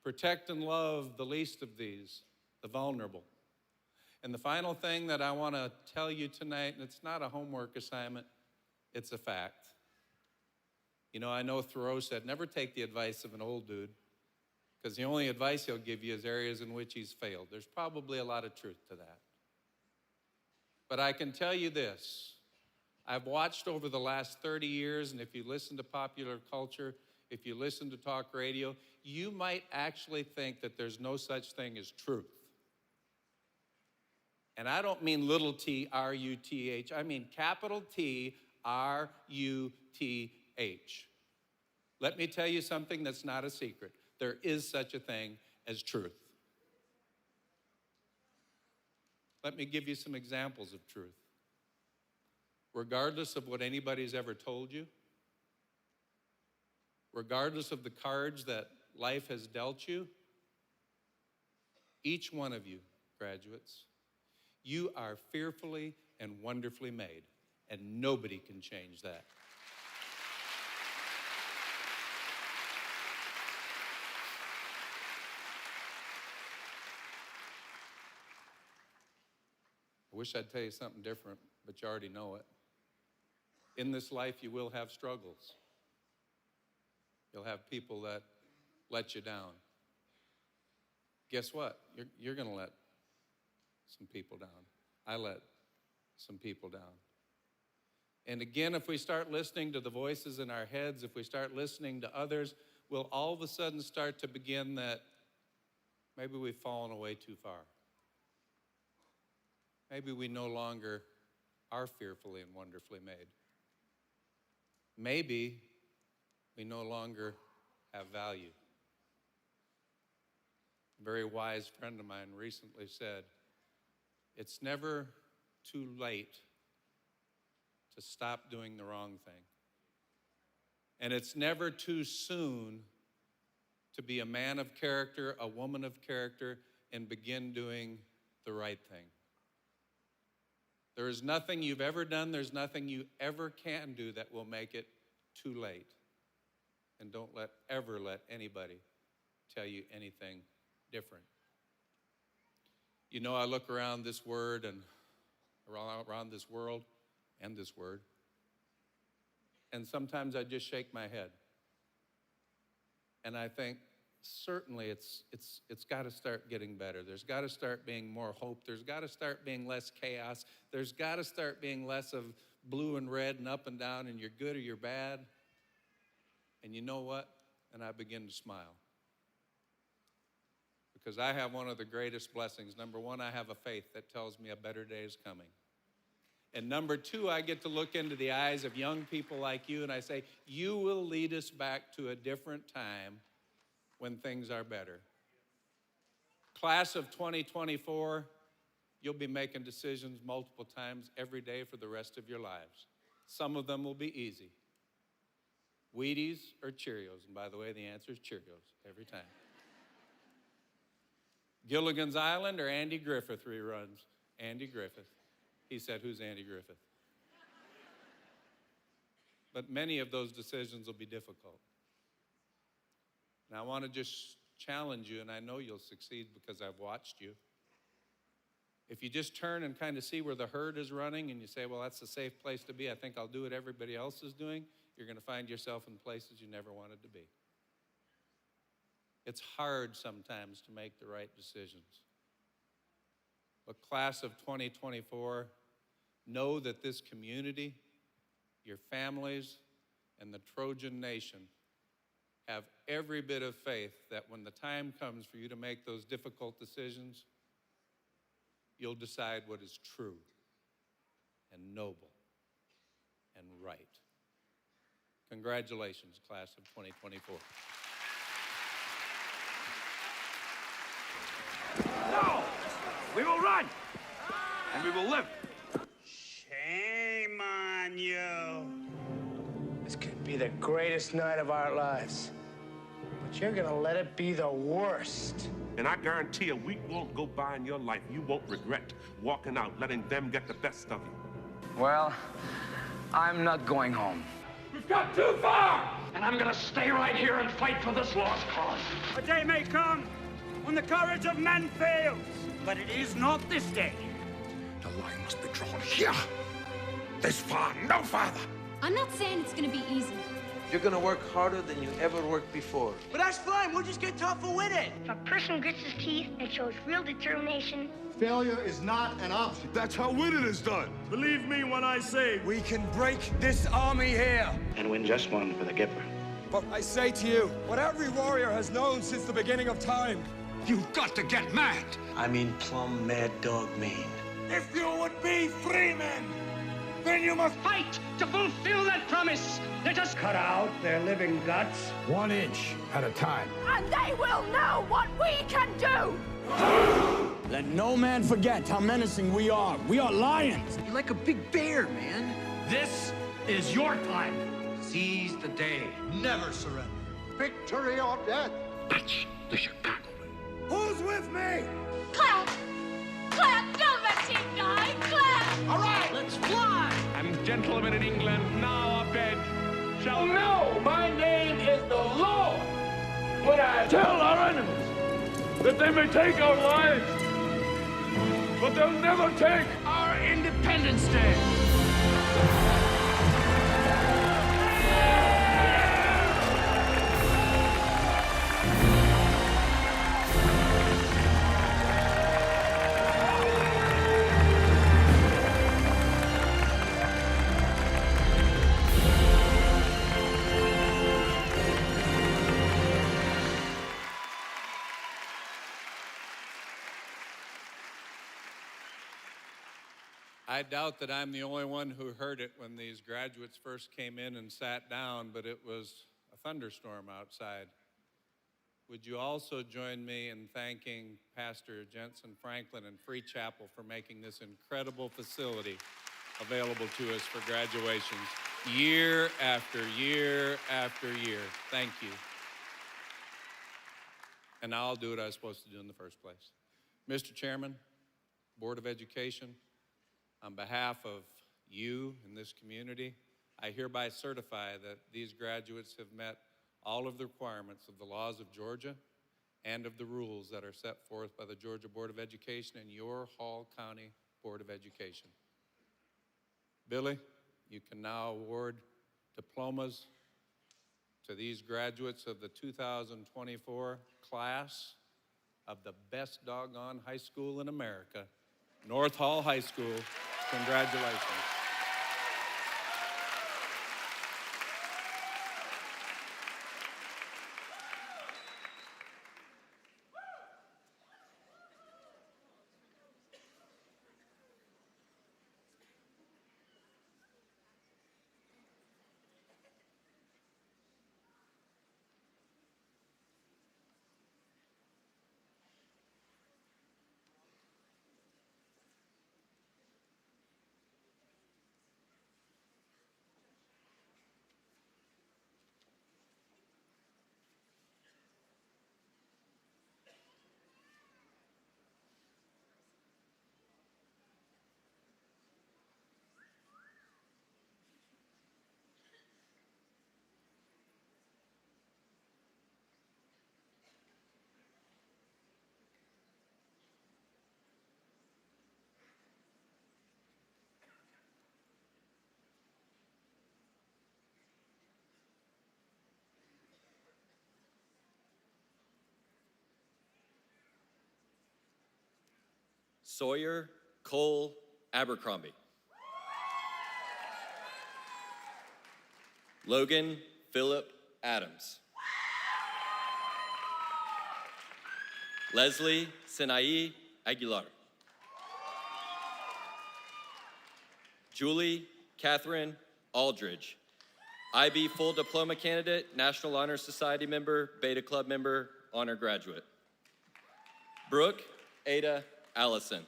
Protect and love the least of these, the vulnerable. And the final thing that I want to tell you tonight, and it's not a homework assignment, it's a fact. I know Thoreau said, never take the advice of an old dude, because the only advice he'll give you is areas in which he's failed. There's probably a lot of truth to that. But I can tell you this. I've watched over the last 30 years, and if you listen to popular culture, if you listen to talk radio, you might actually think that there's no such thing as truth. And I don't mean little t, R-U-T-H. I mean capital T, R-U-T-H. Let me tell you something that's not a secret. There is such a thing as truth. Let me give you some examples of truth. Regardless of what anybody's ever told you, regardless of the cards that life has dealt you, each one of you, graduates, you are fearfully and wonderfully made, and nobody can change that. I wish I'd tell you something different, but you already know it. In this life, you will have struggles. You'll have people that let you down. Guess what? You're going to let some people down. I let some people down. And again, if we start listening to the voices in our heads, if we start listening to others, we'll all of a sudden start to begin that maybe we've fallen away too far. Maybe we no longer are fearfully and wonderfully made. Maybe we no longer have value. A very wise friend of mine recently said, it's never too late to stop doing the wrong thing. And it's never too soon to be a man of character, a woman of character, and begin doing the right thing. There is nothing you've ever done, there's nothing you ever can do that will make it too late. And don't ever let anybody tell you anything different. I look around this word and around this world and this word, and sometimes I just shake my head. And I think, certainly it's got to start getting better. There's got to start being more hope. There's got to start being less chaos. There's got to start being less of blue and red and up and down and you're good or you're bad. And you know what? And I begin to smile. Because I have one of the greatest blessings. Number one, I have a faith that tells me a better day is coming. And number two, I get to look into the eyes of young people like you and I say, you will lead us back to a different time when things are better. Class of 2024, you'll be making decisions multiple times every day for the rest of your lives. Some of them will be easy. Wheaties or Cheerios? And by the way, the answer is Cheerios every time. Gilligan's Island or Andy Griffith reruns? Andy Griffith. He said, who's Andy Griffith? But many of those decisions will be difficult. And I want to just challenge you, and I know you'll succeed because I've watched you. If you just turn and kind of see where the herd is running and you say, well, that's a safe place to be, I think I'll do what everybody else is doing, you're going to find yourself in places you never wanted to be. It's hard sometimes to make the right decisions. But class of 2024, know that this community, your families, and the Trojan nation have every bit of faith that when the time comes for you to make those difficult decisions, you'll decide what is true and noble and right. Congratulations, class of 2024. No! We will run! And we will live! Shame on you. This could be the greatest night of our lives. But you're gonna let it be the worst. And I guarantee a week won't go by in your life you won't regret walking out, letting them get the best of you. Well, I'm not going home. We've got too far! And I'm gonna stay right here and fight for this lost cause. A day may come when the courage of men fails, but it is not this day. The line must be drawn here. This far, no farther. I'm not saying it's gonna be easy. You're gonna work harder than you ever worked before. But that's fine, we'll just get tougher with it. If a person grits his teeth and shows real determination, failure is not an option. That's how winning is done. Believe me when I say We can break this army here. and win just one for the Gipper. But I say to you, what every warrior has known since the beginning of time, You've got to get mad. I mean plumb mad dog mean. If you would be free men, then you must fight to fulfill that promise. Let us cut out their living guts 1 inch at a time. and they will know what we can do! Let no man forget how menacing we are. We are lions. You're like a big bear, man. This is your time. Seize the day. Never surrender. Victory or death. That's the Chicago. Who's with me? Clap! Clap! Don't let him die! Clap! All right, let's fly. And gentlemen in England, now a bed shall No, my name is the Lord. When I tell our enemies that they may take our lives, but they'll never take our Independence Day. I doubt that I'm the only one who heard it when these graduates first came in and sat down, but it was a thunderstorm outside. Would you also join me in thanking Pastor Jensen Franklin and Free Chapel for making this incredible facility available to us for graduations year after year after year. Thank you. And now I'll do what I was supposed to do in the first place. Mr. Chairman, Board of Education, on behalf of you and this community, I hereby certify that these graduates have met all of the requirements of the laws of Georgia and of the rules that are set forth by the Georgia Board of Education and your Hall County Board of Education. Billy, you can now award diplomas to these graduates of the 2024 class of the best doggone high school in America, North Hall High School. Congratulations. Sawyer Cole Abercrombie. Logan Philip Adams. Leslie Sinai Aguilar. Julie Catherine Aldridge, IB full diploma candidate, National Honor Society member, Beta Club member, honor graduate. Brooke Ada Allison,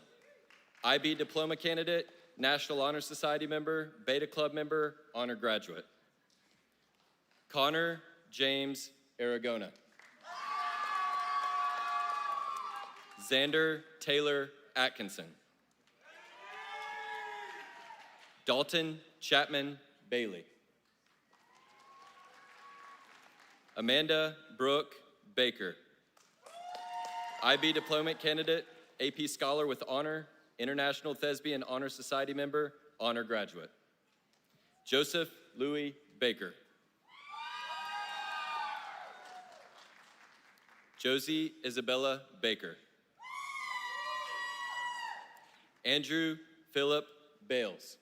IB diploma candidate, National Honor Society member, Beta Club member, honor graduate. Connor James Aragona. Xander Taylor Atkinson. Dalton Chapman Bailey. Amanda Brooke Baker. IB diploma candidate, AP scholar with honor, International Thespian Honor Society member, honor graduate. Joseph Louis Baker. Josie Isabella Baker. Andrew Philip Bales.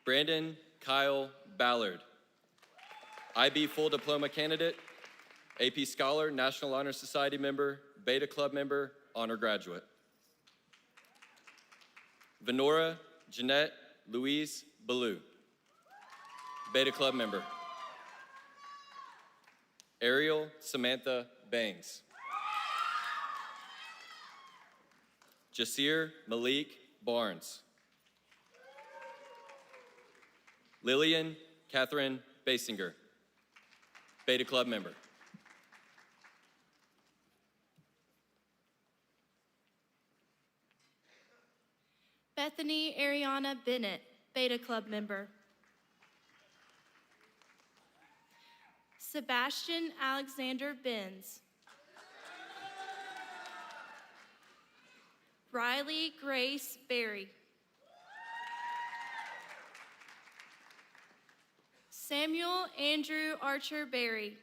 Brandon Kyle Ballard, IB full diploma candidate, AP scholar, National Honor Society member, Beta Club member, honor graduate. Venora Jeanette Louise Ballou, Beta Club member. Ariel Samantha Bangs. Jasir Malik Barnes. Lillian Catherine Basinger, Beta Club member. Bethany Ariana Bennett, Beta Club member. Sebastian Alexander Benz. Riley Grace Berry. Samuel Andrew Archer Berry.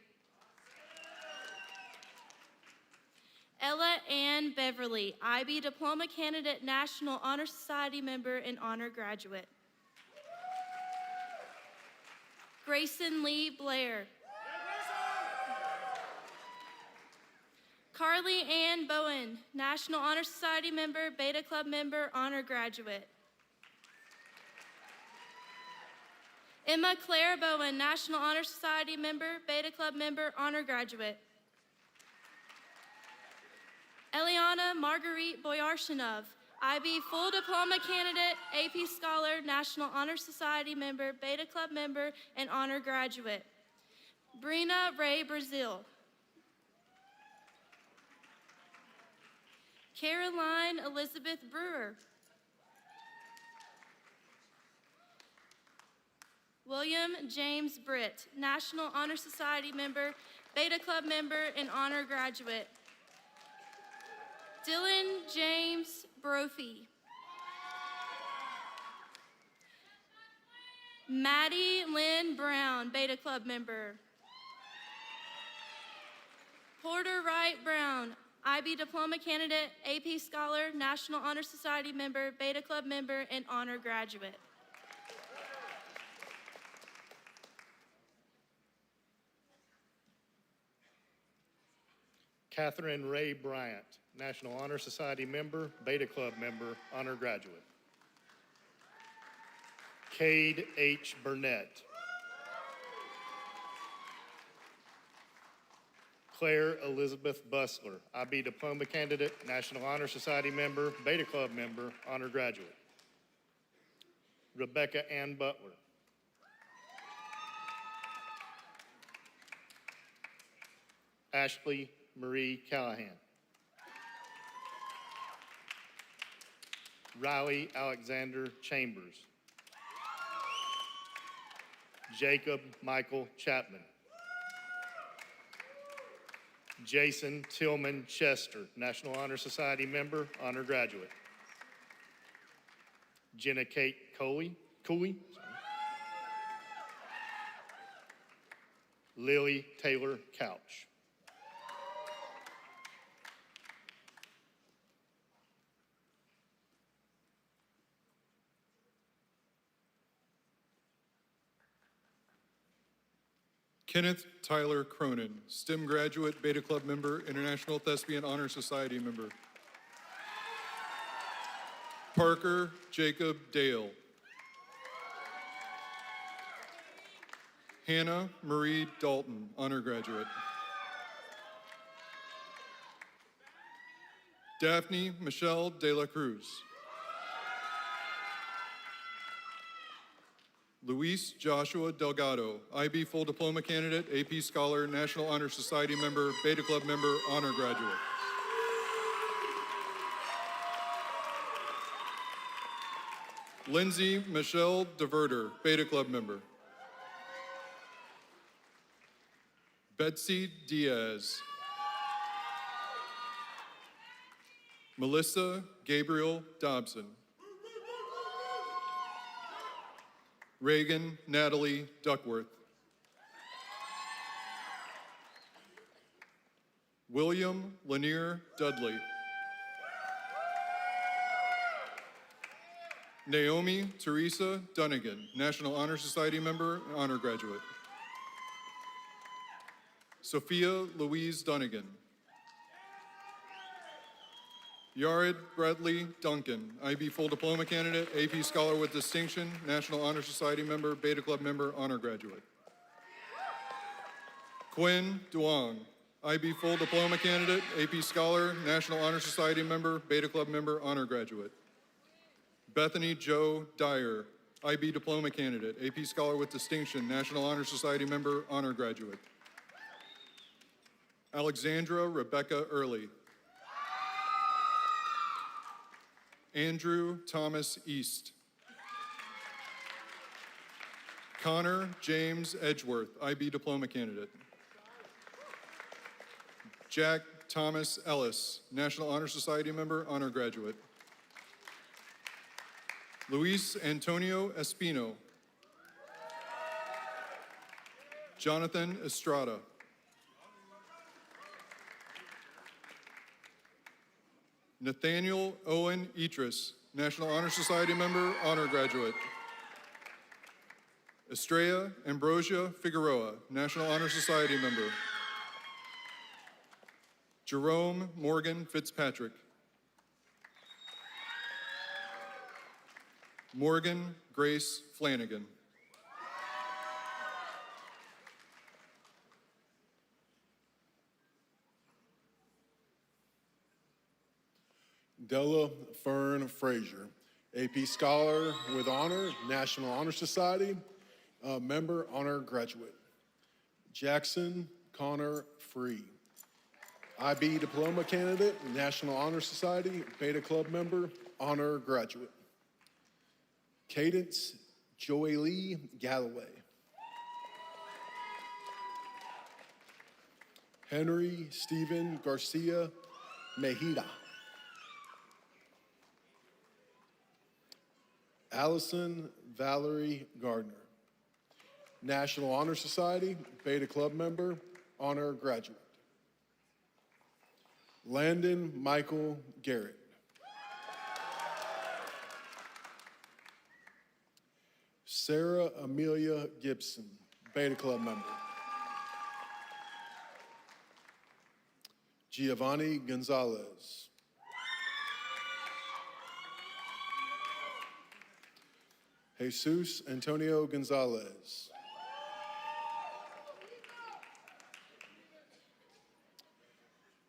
Ella Ann Beverly, IB diploma candidate, National Honor Society member, and honor graduate. Grayson Lee Blair. Carly Ann Bowen, National Honor Society member, Beta Club member, honor graduate. Emma Claire Bowen, National Honor Society member, Beta Club member, honor graduate. Eliana Marguerite Boyarshinov, IB full diploma candidate, AP scholar, National Honor Society member, Beta Club member, and honor graduate. Brina Ray Brazil. Caroline Elizabeth Brewer. William James Britt, National Honor Society member, Beta Club member, and honor graduate. Dylan James Brophy. Maddie Lynn Brown, Beta Club member. Porter Wright Brown, IB diploma candidate, AP scholar, National Honor Society member, Beta Club member, and honor graduate. Catherine Ray Bryant, National Honor Society member, Beta Club member, honor graduate. Cade H. Burnett. Claire Elizabeth Busler, IB diploma candidate, National Honor Society member, Beta Club member, honor graduate. Rebecca Ann Butler. Ashley Marie Callahan. Riley Alexander Chambers. Jacob Michael Chapman. Jason Tillman Chester, National Honor Society member, honor graduate. Jenna Kate Cooley. Lily Taylor Couch. Kenneth Tyler Cronin, STEM graduate, Beta Club member, International Thespian Honor Society member. Parker Jacob Dale. Hannah Marie Dalton, honor graduate. Daphne Michelle De La Cruz. Luis Joshua Delgado, IB full diploma candidate, AP scholar, National Honor Society member, Beta Club member, honor graduate. Lindsay Michelle DeVerter, Beta Club member. Betsy Diaz. Melissa Gabriel Dobson. Reagan Natalie Duckworth. William Lanier Dudley. Naomi Teresa Dunnigan, National Honor Society member and honor graduate. Sophia Louise Dunnigan. Yared Bradley Duncan, IB full diploma candidate, AP scholar with distinction, National Honor Society member, Beta Club member, honor graduate. Quinn Duong, IB full diploma candidate, AP scholar, National Honor Society member, Beta Club member, honor graduate. Bethany Jo Dyer, IB diploma candidate, AP scholar with distinction, National Honor Society member, honor graduate. Alexandra Rebecca Early. Andrew Thomas East. Connor James Edgeworth, IB diploma candidate. Jack Thomas Ellis, National Honor Society member, honor graduate. Luis Antonio Espino. Jonathan Estrada. Nathaniel Owen Etris, National Honor Society member, honor graduate. Estrella Ambrosia Figueroa, National Honor Society member. Jerome Morgan Fitzpatrick. Morgan Grace Flanagan. Della Fern Frazier, AP Scholar with Honor, National Honor Society, member, honor graduate. Jackson Connor Free, IB Diploma candidate, National Honor Society, Beta Club member, honor graduate. Cadence Joy Lee Galloway. Henry Stephen Garcia Mejida. Allison Valerie Gardner, National Honor Society, Beta Club member, honor graduate. Landon Michael Garrett. Sarah Amelia Gibson, Beta Club member. Giovanni Gonzalez. Jesus Antonio Gonzalez.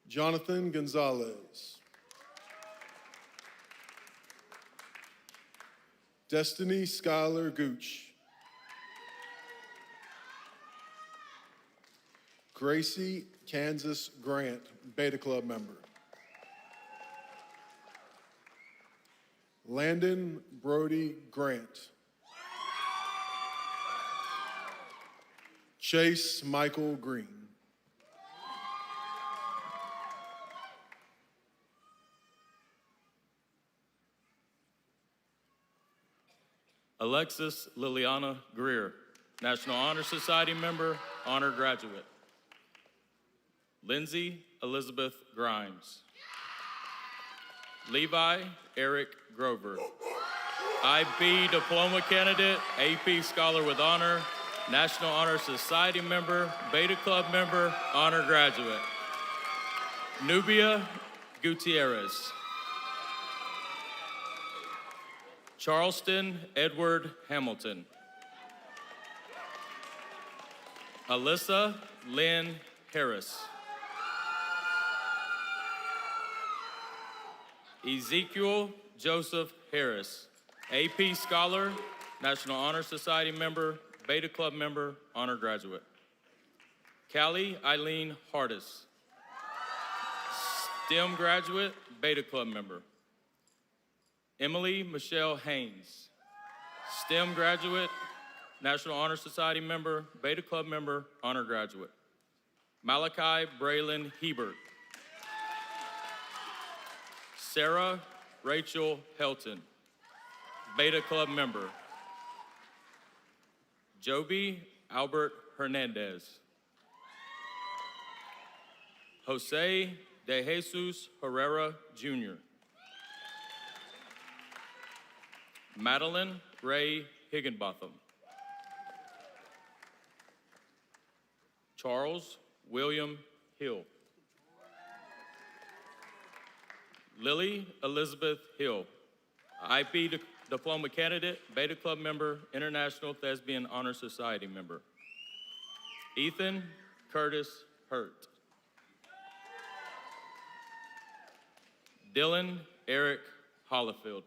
Jonathan Gonzalez. Destiny Skylar Gooch. Gracie Kansas Grant, Beta Club member. Landon Brody Grant. Chase Michael Green. Alexis Liliana Greer, National Honor Society member, honor graduate. Lindsay Elizabeth Grimes. Levi Eric Grover, IB Diploma candidate, AP Scholar with Honor, National Honor Society member, Beta Club member, honor graduate. Nubia Gutierrez. Charleston Edward Hamilton. Alyssa Lynn Harris. Ezekiel Joseph Harris, AP Scholar, National Honor Society member, Beta Club member, honor graduate. Callie Eileen Hardis, STEM graduate, Beta Club member. Emily Michelle Haynes, STEM graduate, National Honor Society member, Beta Club member, honor graduate. Malachi Braylon Hebert. Sarah Rachel Helton, Beta Club member. Joby Albert Hernandez. Jose De Jesus Herrera Jr. Madeline Ray Higginbotham. Charles William Hill. Lily Elizabeth Hill, IP Diploma candidate, Beta Club member, International Thespian Honor Society member. Ethan Curtis Hurt. Dylan Eric Hollifield.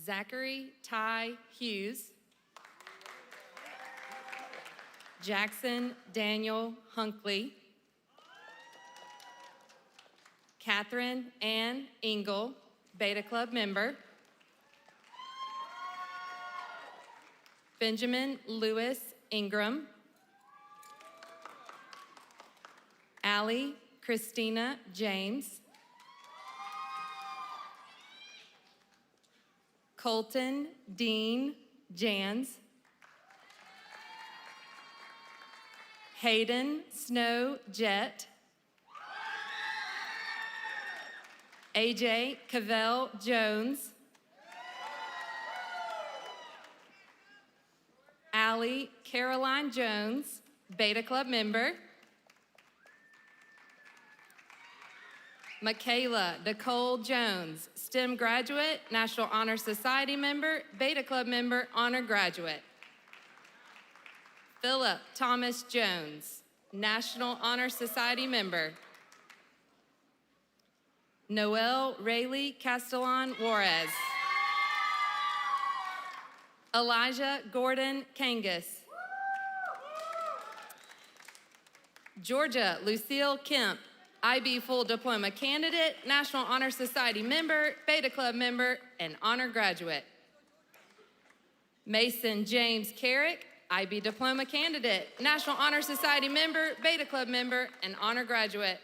Zachary Ty Hughes. Jackson Daniel Hunkley. Catherine Ann Engel, Beta Club member. Benjamin Lewis Ingram. Allie Christina James. Colton Dean Jans. Hayden Snow Jett. AJ Cavell Jones. Allie Caroline Jones, Beta Club member. Michaela Nicole Jones, STEM graduate, National Honor Society member, Beta Club member, honor graduate. Philip Thomas Jones, National Honor Society member. Noel Rayleigh Castellan Juarez. Elijah Gordon Kangas. Georgia Lucille Kemp, IB Full Diploma candidate, National Honor Society member, Beta Club member, and honor graduate. Mason James Carrick, IB Diploma candidate, National Honor Society member, Beta Club member, and honor graduate.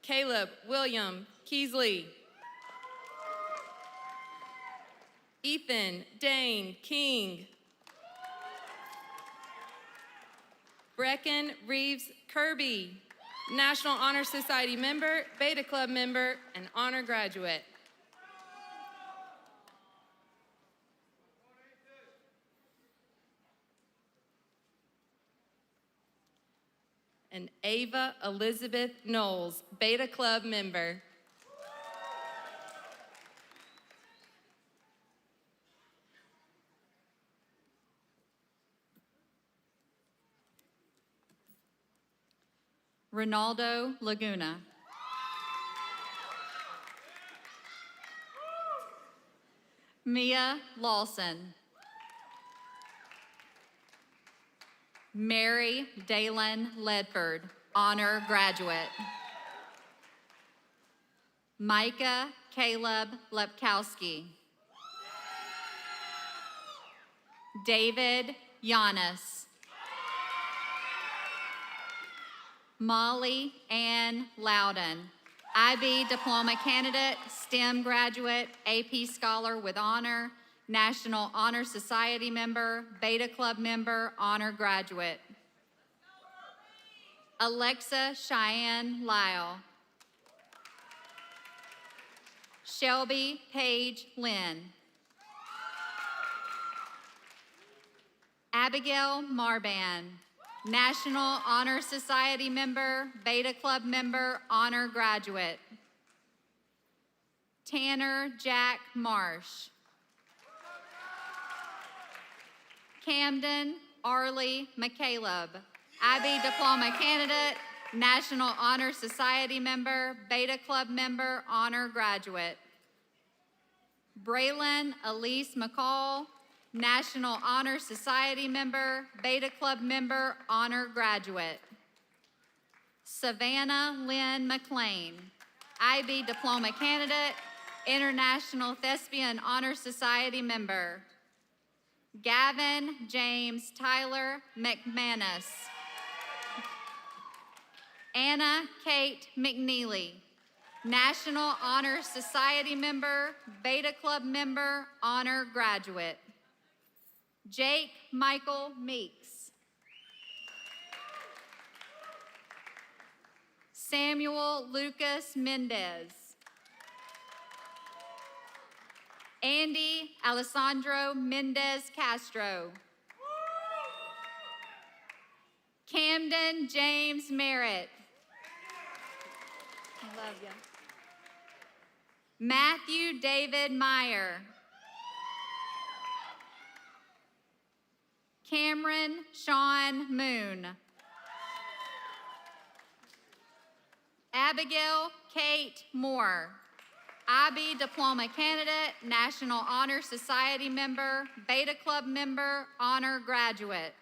Caleb William Keesley. Ethan Dane King. Brecken Reeves Kirby, National Honor Society member, Beta Club member, and honor graduate. And Ava Elizabeth Knowles, Beta Club member. Ronaldo Laguna. Mia Lawson. Mary Dalen Ledford, honor graduate. Micah Caleb Lepkowski. David Giannis. Molly Ann Loudon, IB Diploma candidate, STEM graduate, AP Scholar with honor, National Honor Society member, Beta Club member, honor graduate. Alexa Cheyenne Lyle. Shelby Paige Lynn. Abigail Marban, National Honor Society member, Beta Club member, honor graduate. Tanner Jack Marsh. Camden Arlie McCaleb, IB Diploma candidate, National Honor Society member, Beta Club member, honor graduate. Braylon Elise McCall, National Honor Society member, Beta Club member, honor graduate. Savannah Lynn McLean, IB Diploma candidate, International Thespian Honor Society member. Gavin James Tyler McManus. Anna Kate McNeely, National Honor Society member, Beta Club member, honor graduate. Jake Michael Meeks. Samuel Lucas Mendez. Andy Alessandro Mendez Castro. Camden James Merritt. I love you. Matthew David Meyer. Cameron Sean Moon. Abigail Kate Moore, IB Diploma candidate, National Honor Society member, Beta Club member, honor graduate.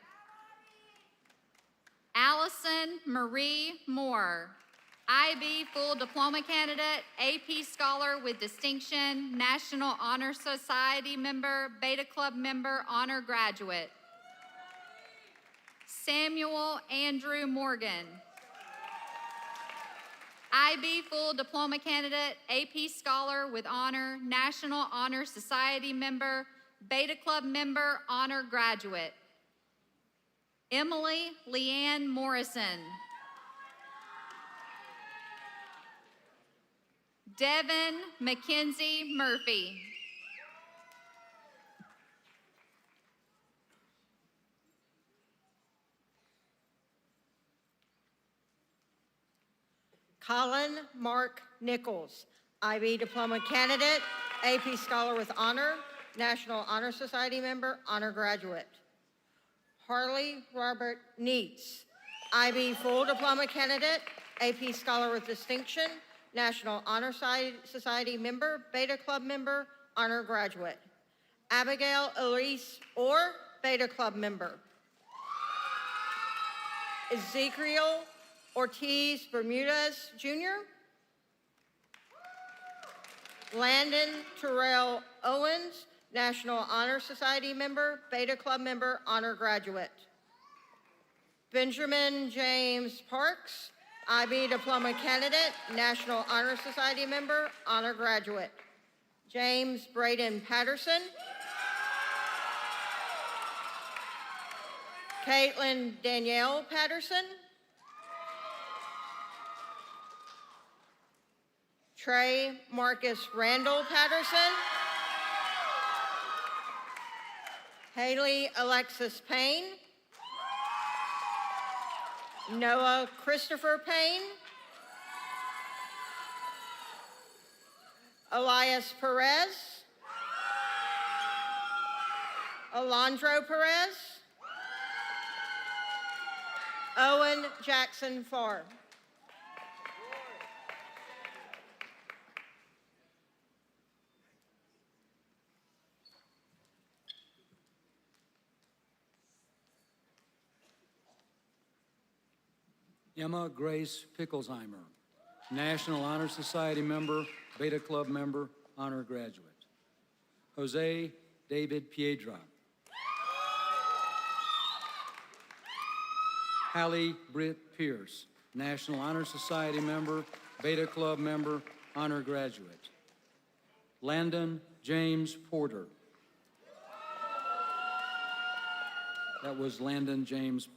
Allison Marie Moore, IB Full Diploma candidate, AP Scholar with distinction, National Honor Society member, Beta Club member, honor graduate. Samuel Andrew Morgan, IB Full Diploma candidate, AP Scholar with honor, National Honor Society member, Beta Club member, honor graduate. Emily Leanne Morrison. Devin Mackenzie Murphy. Colin Mark Nichols, IB Diploma candidate, AP Scholar with honor, National Honor Society member, honor graduate. Harley Robert Neitz, IB Full Diploma candidate, AP Scholar with distinction, National Honor Society member, Beta Club member, honor graduate. Abigail Elise Orr, Beta Club member. Ezekiel Ortiz Bermudez, Jr. Landon Terrell Owens, National Honor Society member, Beta Club member, honor graduate. Benjamin James Parks, IB Diploma candidate, National Honor Society member, honor graduate. James Braden Patterson. Caitlin Danielle Patterson. Trey Marcus Randall Patterson. Haley Alexis Payne. Noah Christopher Payne. Elias Perez. Alondro Perez. Owen Jackson Farr. Emma Grace Pickelsheimer, National Honor Society member, Beta Club member, honor graduate. Jose David Piedra. Hallie Britt Pierce, National Honor Society member, Beta Club member, honor graduate. Landon James Porter. That was Landon James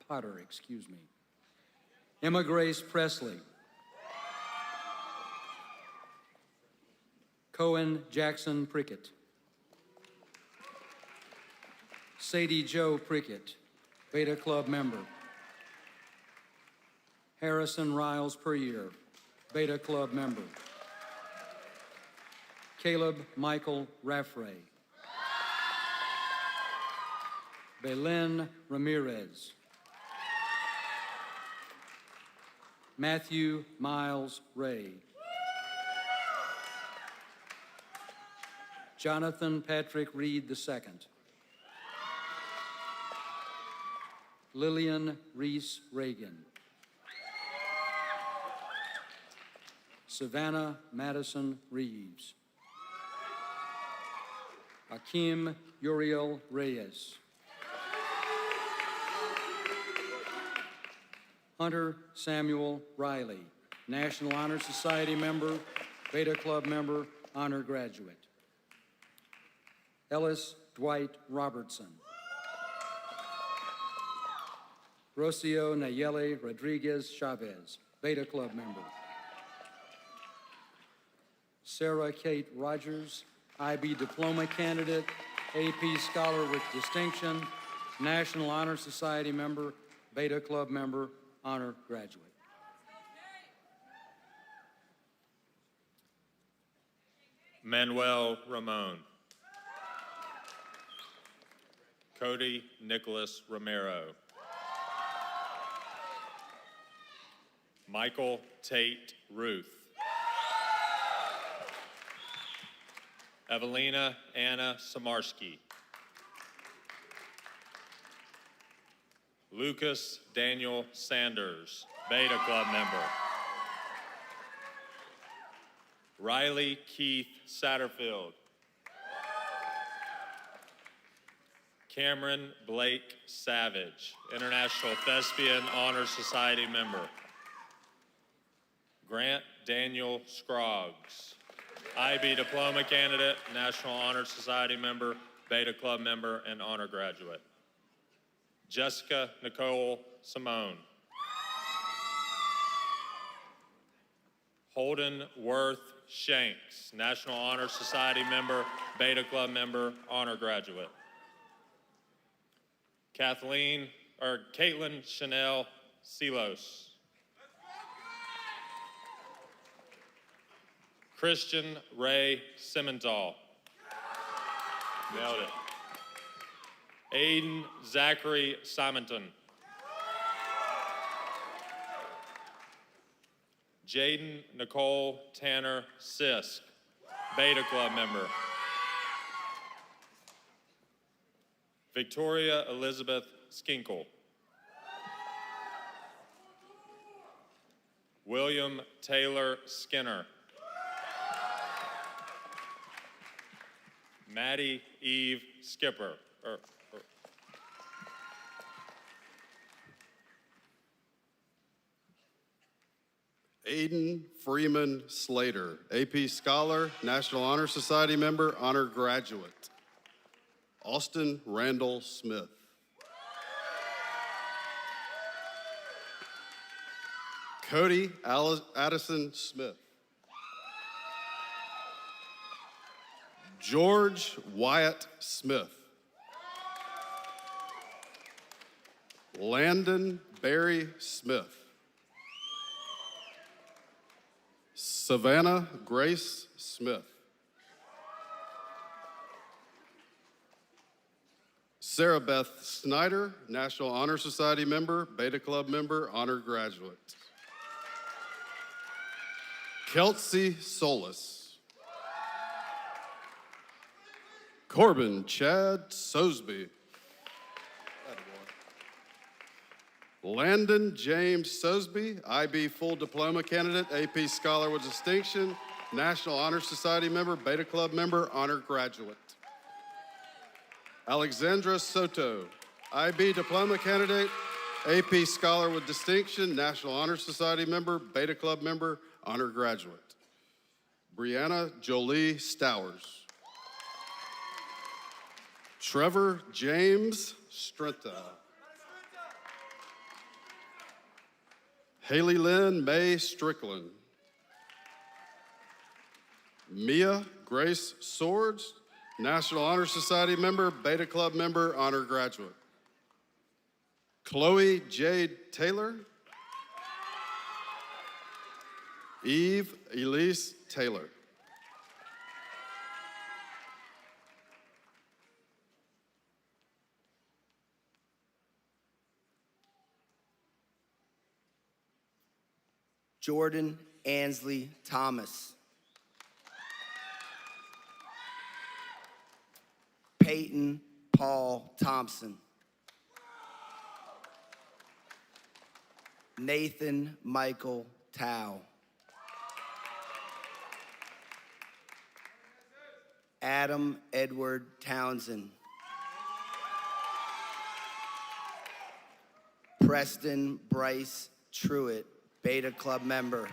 Potter, excuse me. Emma Grace Presley. Cohen Jackson Prickett. Sadie Jo Prickett, Beta Club member. Harrison Riles Puryear, Beta Club member. Caleb Michael Raffray. Belen Ramirez. Matthew Miles Ray. Jonathan Patrick Reed II. Lillian Reese Reagan. Savannah Madison Reeves. Akeem Uriel Reyes. Hunter Samuel Riley, National Honor Society member, Beta Club member, honor graduate. Ellis Dwight Robertson. Rocio Nayeli Rodriguez Chavez, Beta Club member. Sarah Kate Rogers, IB diploma candidate, AP Scholar with Distinction, National Honor Society member, Beta Club member, honor graduate. Manuel Ramon. Cody Nicholas Romero. Michael Tate Ruth. Evelina Anna Samarski. Lucas Daniel Sanders, Beta Club member. Riley Keith Satterfield. Cameron Blake Savage, International Thespian Honor Society member. Grant Daniel Scroggs, IB diploma candidate, National Honor Society member, Beta Club member, and honor graduate. Jessica Nicole Simone. Holden Worth Shanks, National Honor Society member, Beta Club member, honor graduate. Caitlin Chanel Silos. Christian Ray Simmenthal. Nailed it. Aiden Zachary Simonton. Jaden Nicole Tanner Sisk, Beta Club member. Victoria Elizabeth Skinkle. William Taylor Skinner. Maddie Eve Skipper. Aiden Freeman Slater, AP Scholar, National Honor Society member, honor graduate. Austin Randall Smith. Cody Addison Smith. George Wyatt Smith. Landon Barry Smith. Savannah Grace Smith. Sarah Beth Snyder, National Honor Society member, Beta Club member, honor graduate. Kelsey Solis. Corbin Chad Sosby. Landon James Sosby, IB full diploma candidate, AP Scholar with Distinction, National Honor Society member, Beta Club member, honor graduate. Alexandra Soto, IB diploma candidate, AP Scholar with Distinction, National Honor Society member, Beta Club member, honor graduate. Brianna Jolie Stowers. Trevor James Strenta. Haley Lynn May Strickland. Mia Grace Swords, National Honor Society member, Beta Club member, honor graduate. Chloe Jade Taylor. Eve Elise Taylor. Jordan Ansley Thomas. Peyton Paul Thompson. Nathan Michael Tao. Adam Edward Townsend. Preston Bryce Truitt, Beta Club member.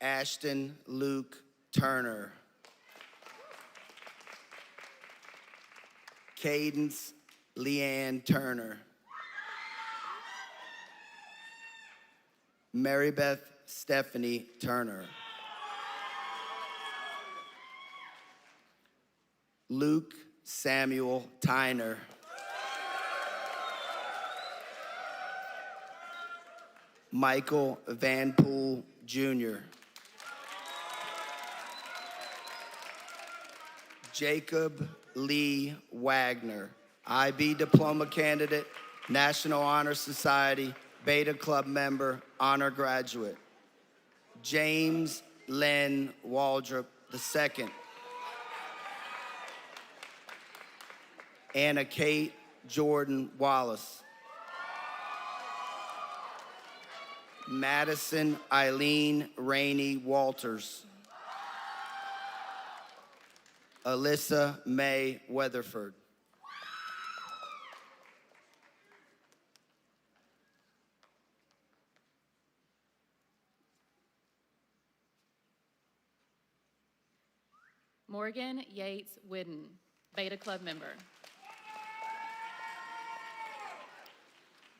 Ashton Luke Turner. Cadence Leanne Turner. Marybeth Stephanie Turner. Luke Samuel Tyner. Michael Van Poel Jr. Jacob Lee Wagner, IB diploma candidate, National Honor Society, Beta Club member, honor graduate. James Len Waldrop II. Anna Kate Jordan Wallace. Madison Eileen Rainey Walters. Alyssa May Weatherford. Morgan Yates Whidden, Beta Club member.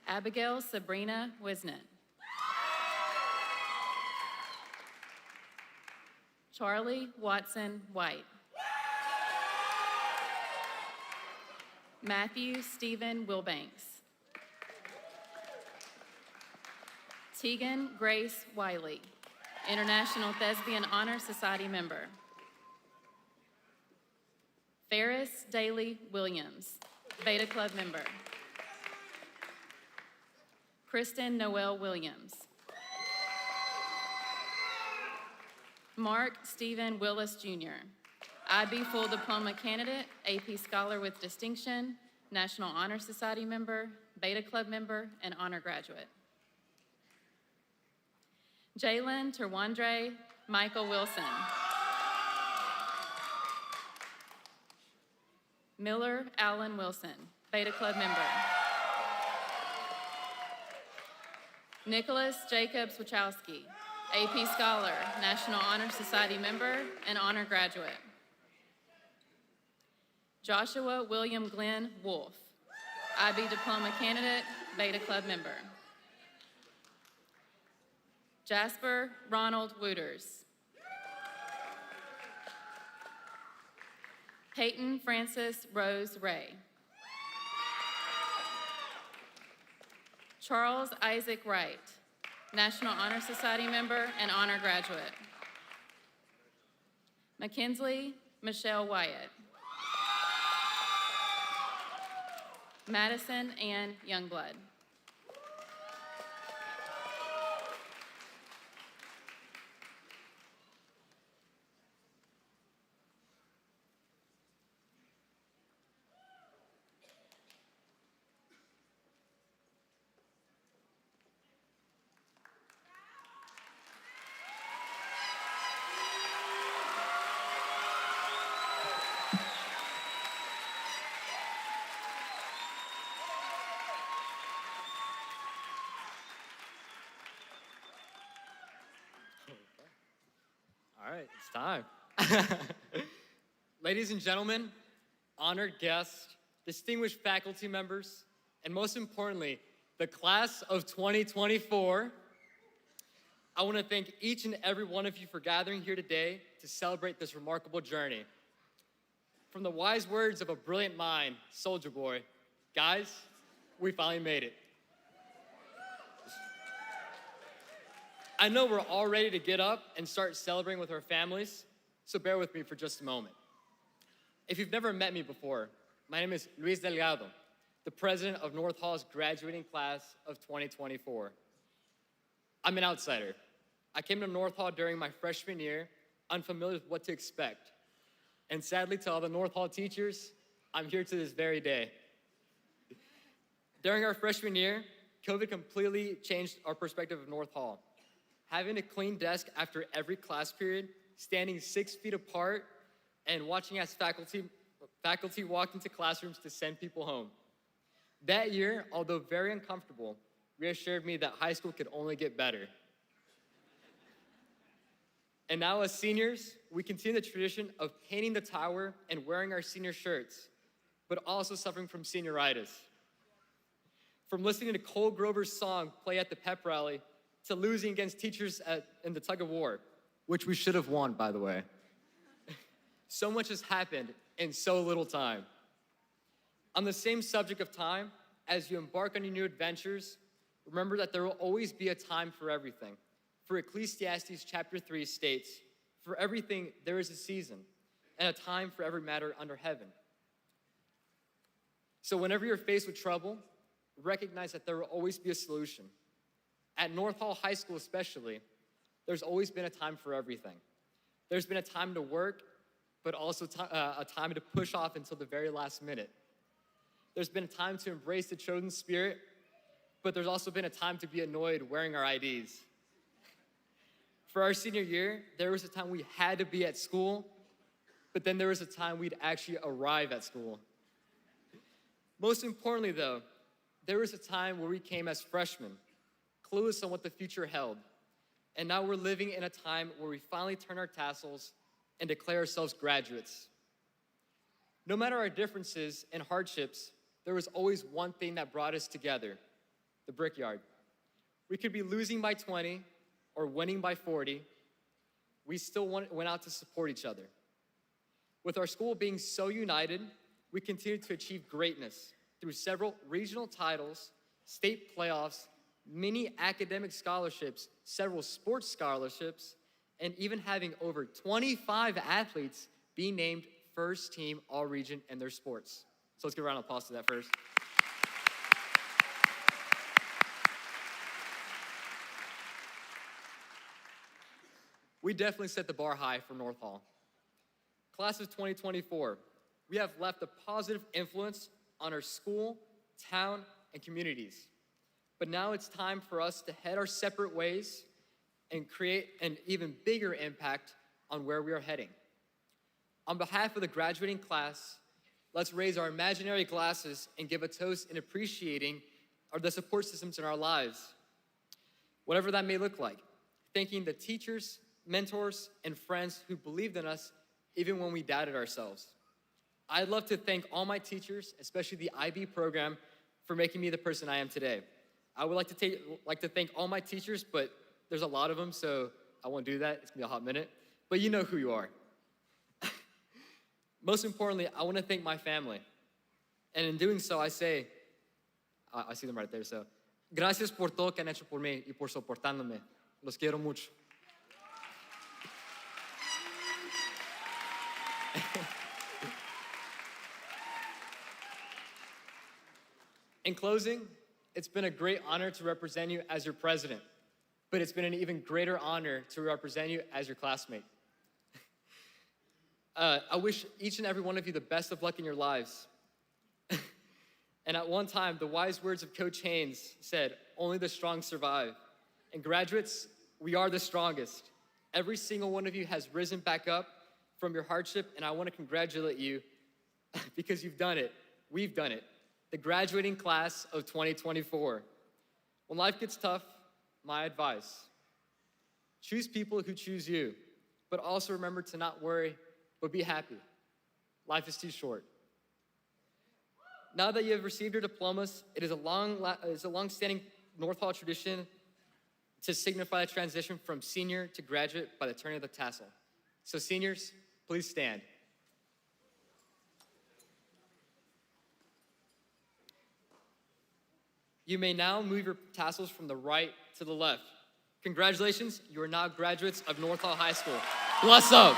Abigail Sabrina Wisnett. Charlie Watson White. Matthew Stephen Wilbanks. Tegan Grace Wiley, International Thespian Honor Society member. Ferris Daly Williams, Beta Club member. Kristen Noel Williams. Mark Stephen Willis Jr., IB Full Diploma candidate, AP Scholar with Distinction, National Honor Society member, Beta Club member, and honor graduate. Jalen Terwandre Michael Wilson. Miller Allen Wilson, Beta Club member. Nicholas Jacobs Wachowski, AP Scholar, National Honor Society member, and honor graduate. Joshua William Glenn Wolf, IB Diploma candidate, Beta Club member. Jasper Ronald Wooters. Peyton Francis Rose Ray. Charles Isaac Wright, National Honor Society member and honor graduate. Mackenzie Michelle Wyatt. Madison Ann Youngblood. All right, it's time. Ladies and gentlemen, honored guests, distinguished faculty members, and most importantly, the class of 2024. I want to thank each and every one of you for gathering here today to celebrate this remarkable journey. From the wise words of a brilliant mind, Soldier Boy, guys, we finally made it. I know we're all ready to get up and start celebrating with our families, so bear with me for just a moment. If you've never met me before, my name is Luis Delgado, the president of North Hall's graduating class of 2024. I'm an outsider. I came to North Hall during my freshman year, unfamiliar with what to expect. And sadly, to all the North Hall teachers, I'm here to this very day. During our freshman year, COVID completely changed our perspective of North Hall. Having a clean desk after every class period, standing 6 feet apart, and watching as faculty walked into classrooms to send people home. That year, although very uncomfortable, reassured me that high school could only get better. And now as seniors, we continue the tradition of painting the tower and wearing our senior shirts, but also suffering from senioritis. From listening to Cole Grover's song play at the pep rally to losing against teachers in the tug of war, which we should have won, by the way. So much has happened in so little time. On the same subject of time, as you embark on your new adventures, remember that there will always be a time for everything. For Ecclesiastes chapter 3 states, "For everything there is a season, and a time for every matter under heaven." So whenever you're faced with trouble, recognize that there will always be a solution. At North Hall High School especially, there's always been a time for everything. There's been a time to work, but also a time to push off until the very last minute. There's been a time to embrace the chosen spirit, but there's also been a time to be annoyed wearing our IDs. For our senior year, there was a time we had to be at school, but then there was a time we'd actually arrive at school. Most importantly though, there was a time where we came as freshmen, clueless on what the future held. And now we're living in a time where we finally turn our tassels and declare ourselves graduates. No matter our differences and hardships, there was always one thing that brought us together: the Brickyard. We could be losing by 20 or winning by 40. We still went out to support each other. With our school being so united, we continued to achieve greatness through several regional titles, state playoffs, many academic scholarships, several sports scholarships, and even having over 25 athletes be named first team all-region in their sports. So let's give a round of applause to that first. We definitely set the bar high for North Hall. Class of 2024, we have left a positive influence on our school, town, and communities. But now it's time for us to head our separate ways and create an even bigger impact on where we are heading. On behalf of the graduating class, let's raise our imaginary glasses and give a toast in appreciating the support systems in our lives, whatever that may look like. Thanking the teachers, mentors, and friends who believed in us even when we doubted ourselves. I'd love to thank all my teachers, especially the IB program, for making me the person I am today. I would like to thank all my teachers, but there's a lot of them, so I won't do that. It's gonna be a hot minute, but you know who you are. Most importantly, I wanna thank my family. And in doing so, I say, I see them right there, so, gracias por todo que han hecho por mí y por soportándome. Los quiero mucho. In closing, it's been a great honor to represent you as your president, but it's been an even greater honor to represent you as your classmate. I wish each and every one of you the best of luck in your lives. And at one time, the wise words of Coach Haynes said, "Only the strong survive." And graduates, we are the strongest. Every single one of you has risen back up from your hardship, and I want to congratulate you because you've done it. We've done it. The graduating class of 2024. When life gets tough, my advice: choose people who choose you, but also remember to not worry, but be happy. Life is too short. Now that you have received your diplomas, it is a long-standing North Hall tradition to signify the transition from senior to graduate by the turning of the tassel. So seniors, please stand. You may now move your tassels from the right to the left. Congratulations, you are now graduates of North Hall High School. Bless up.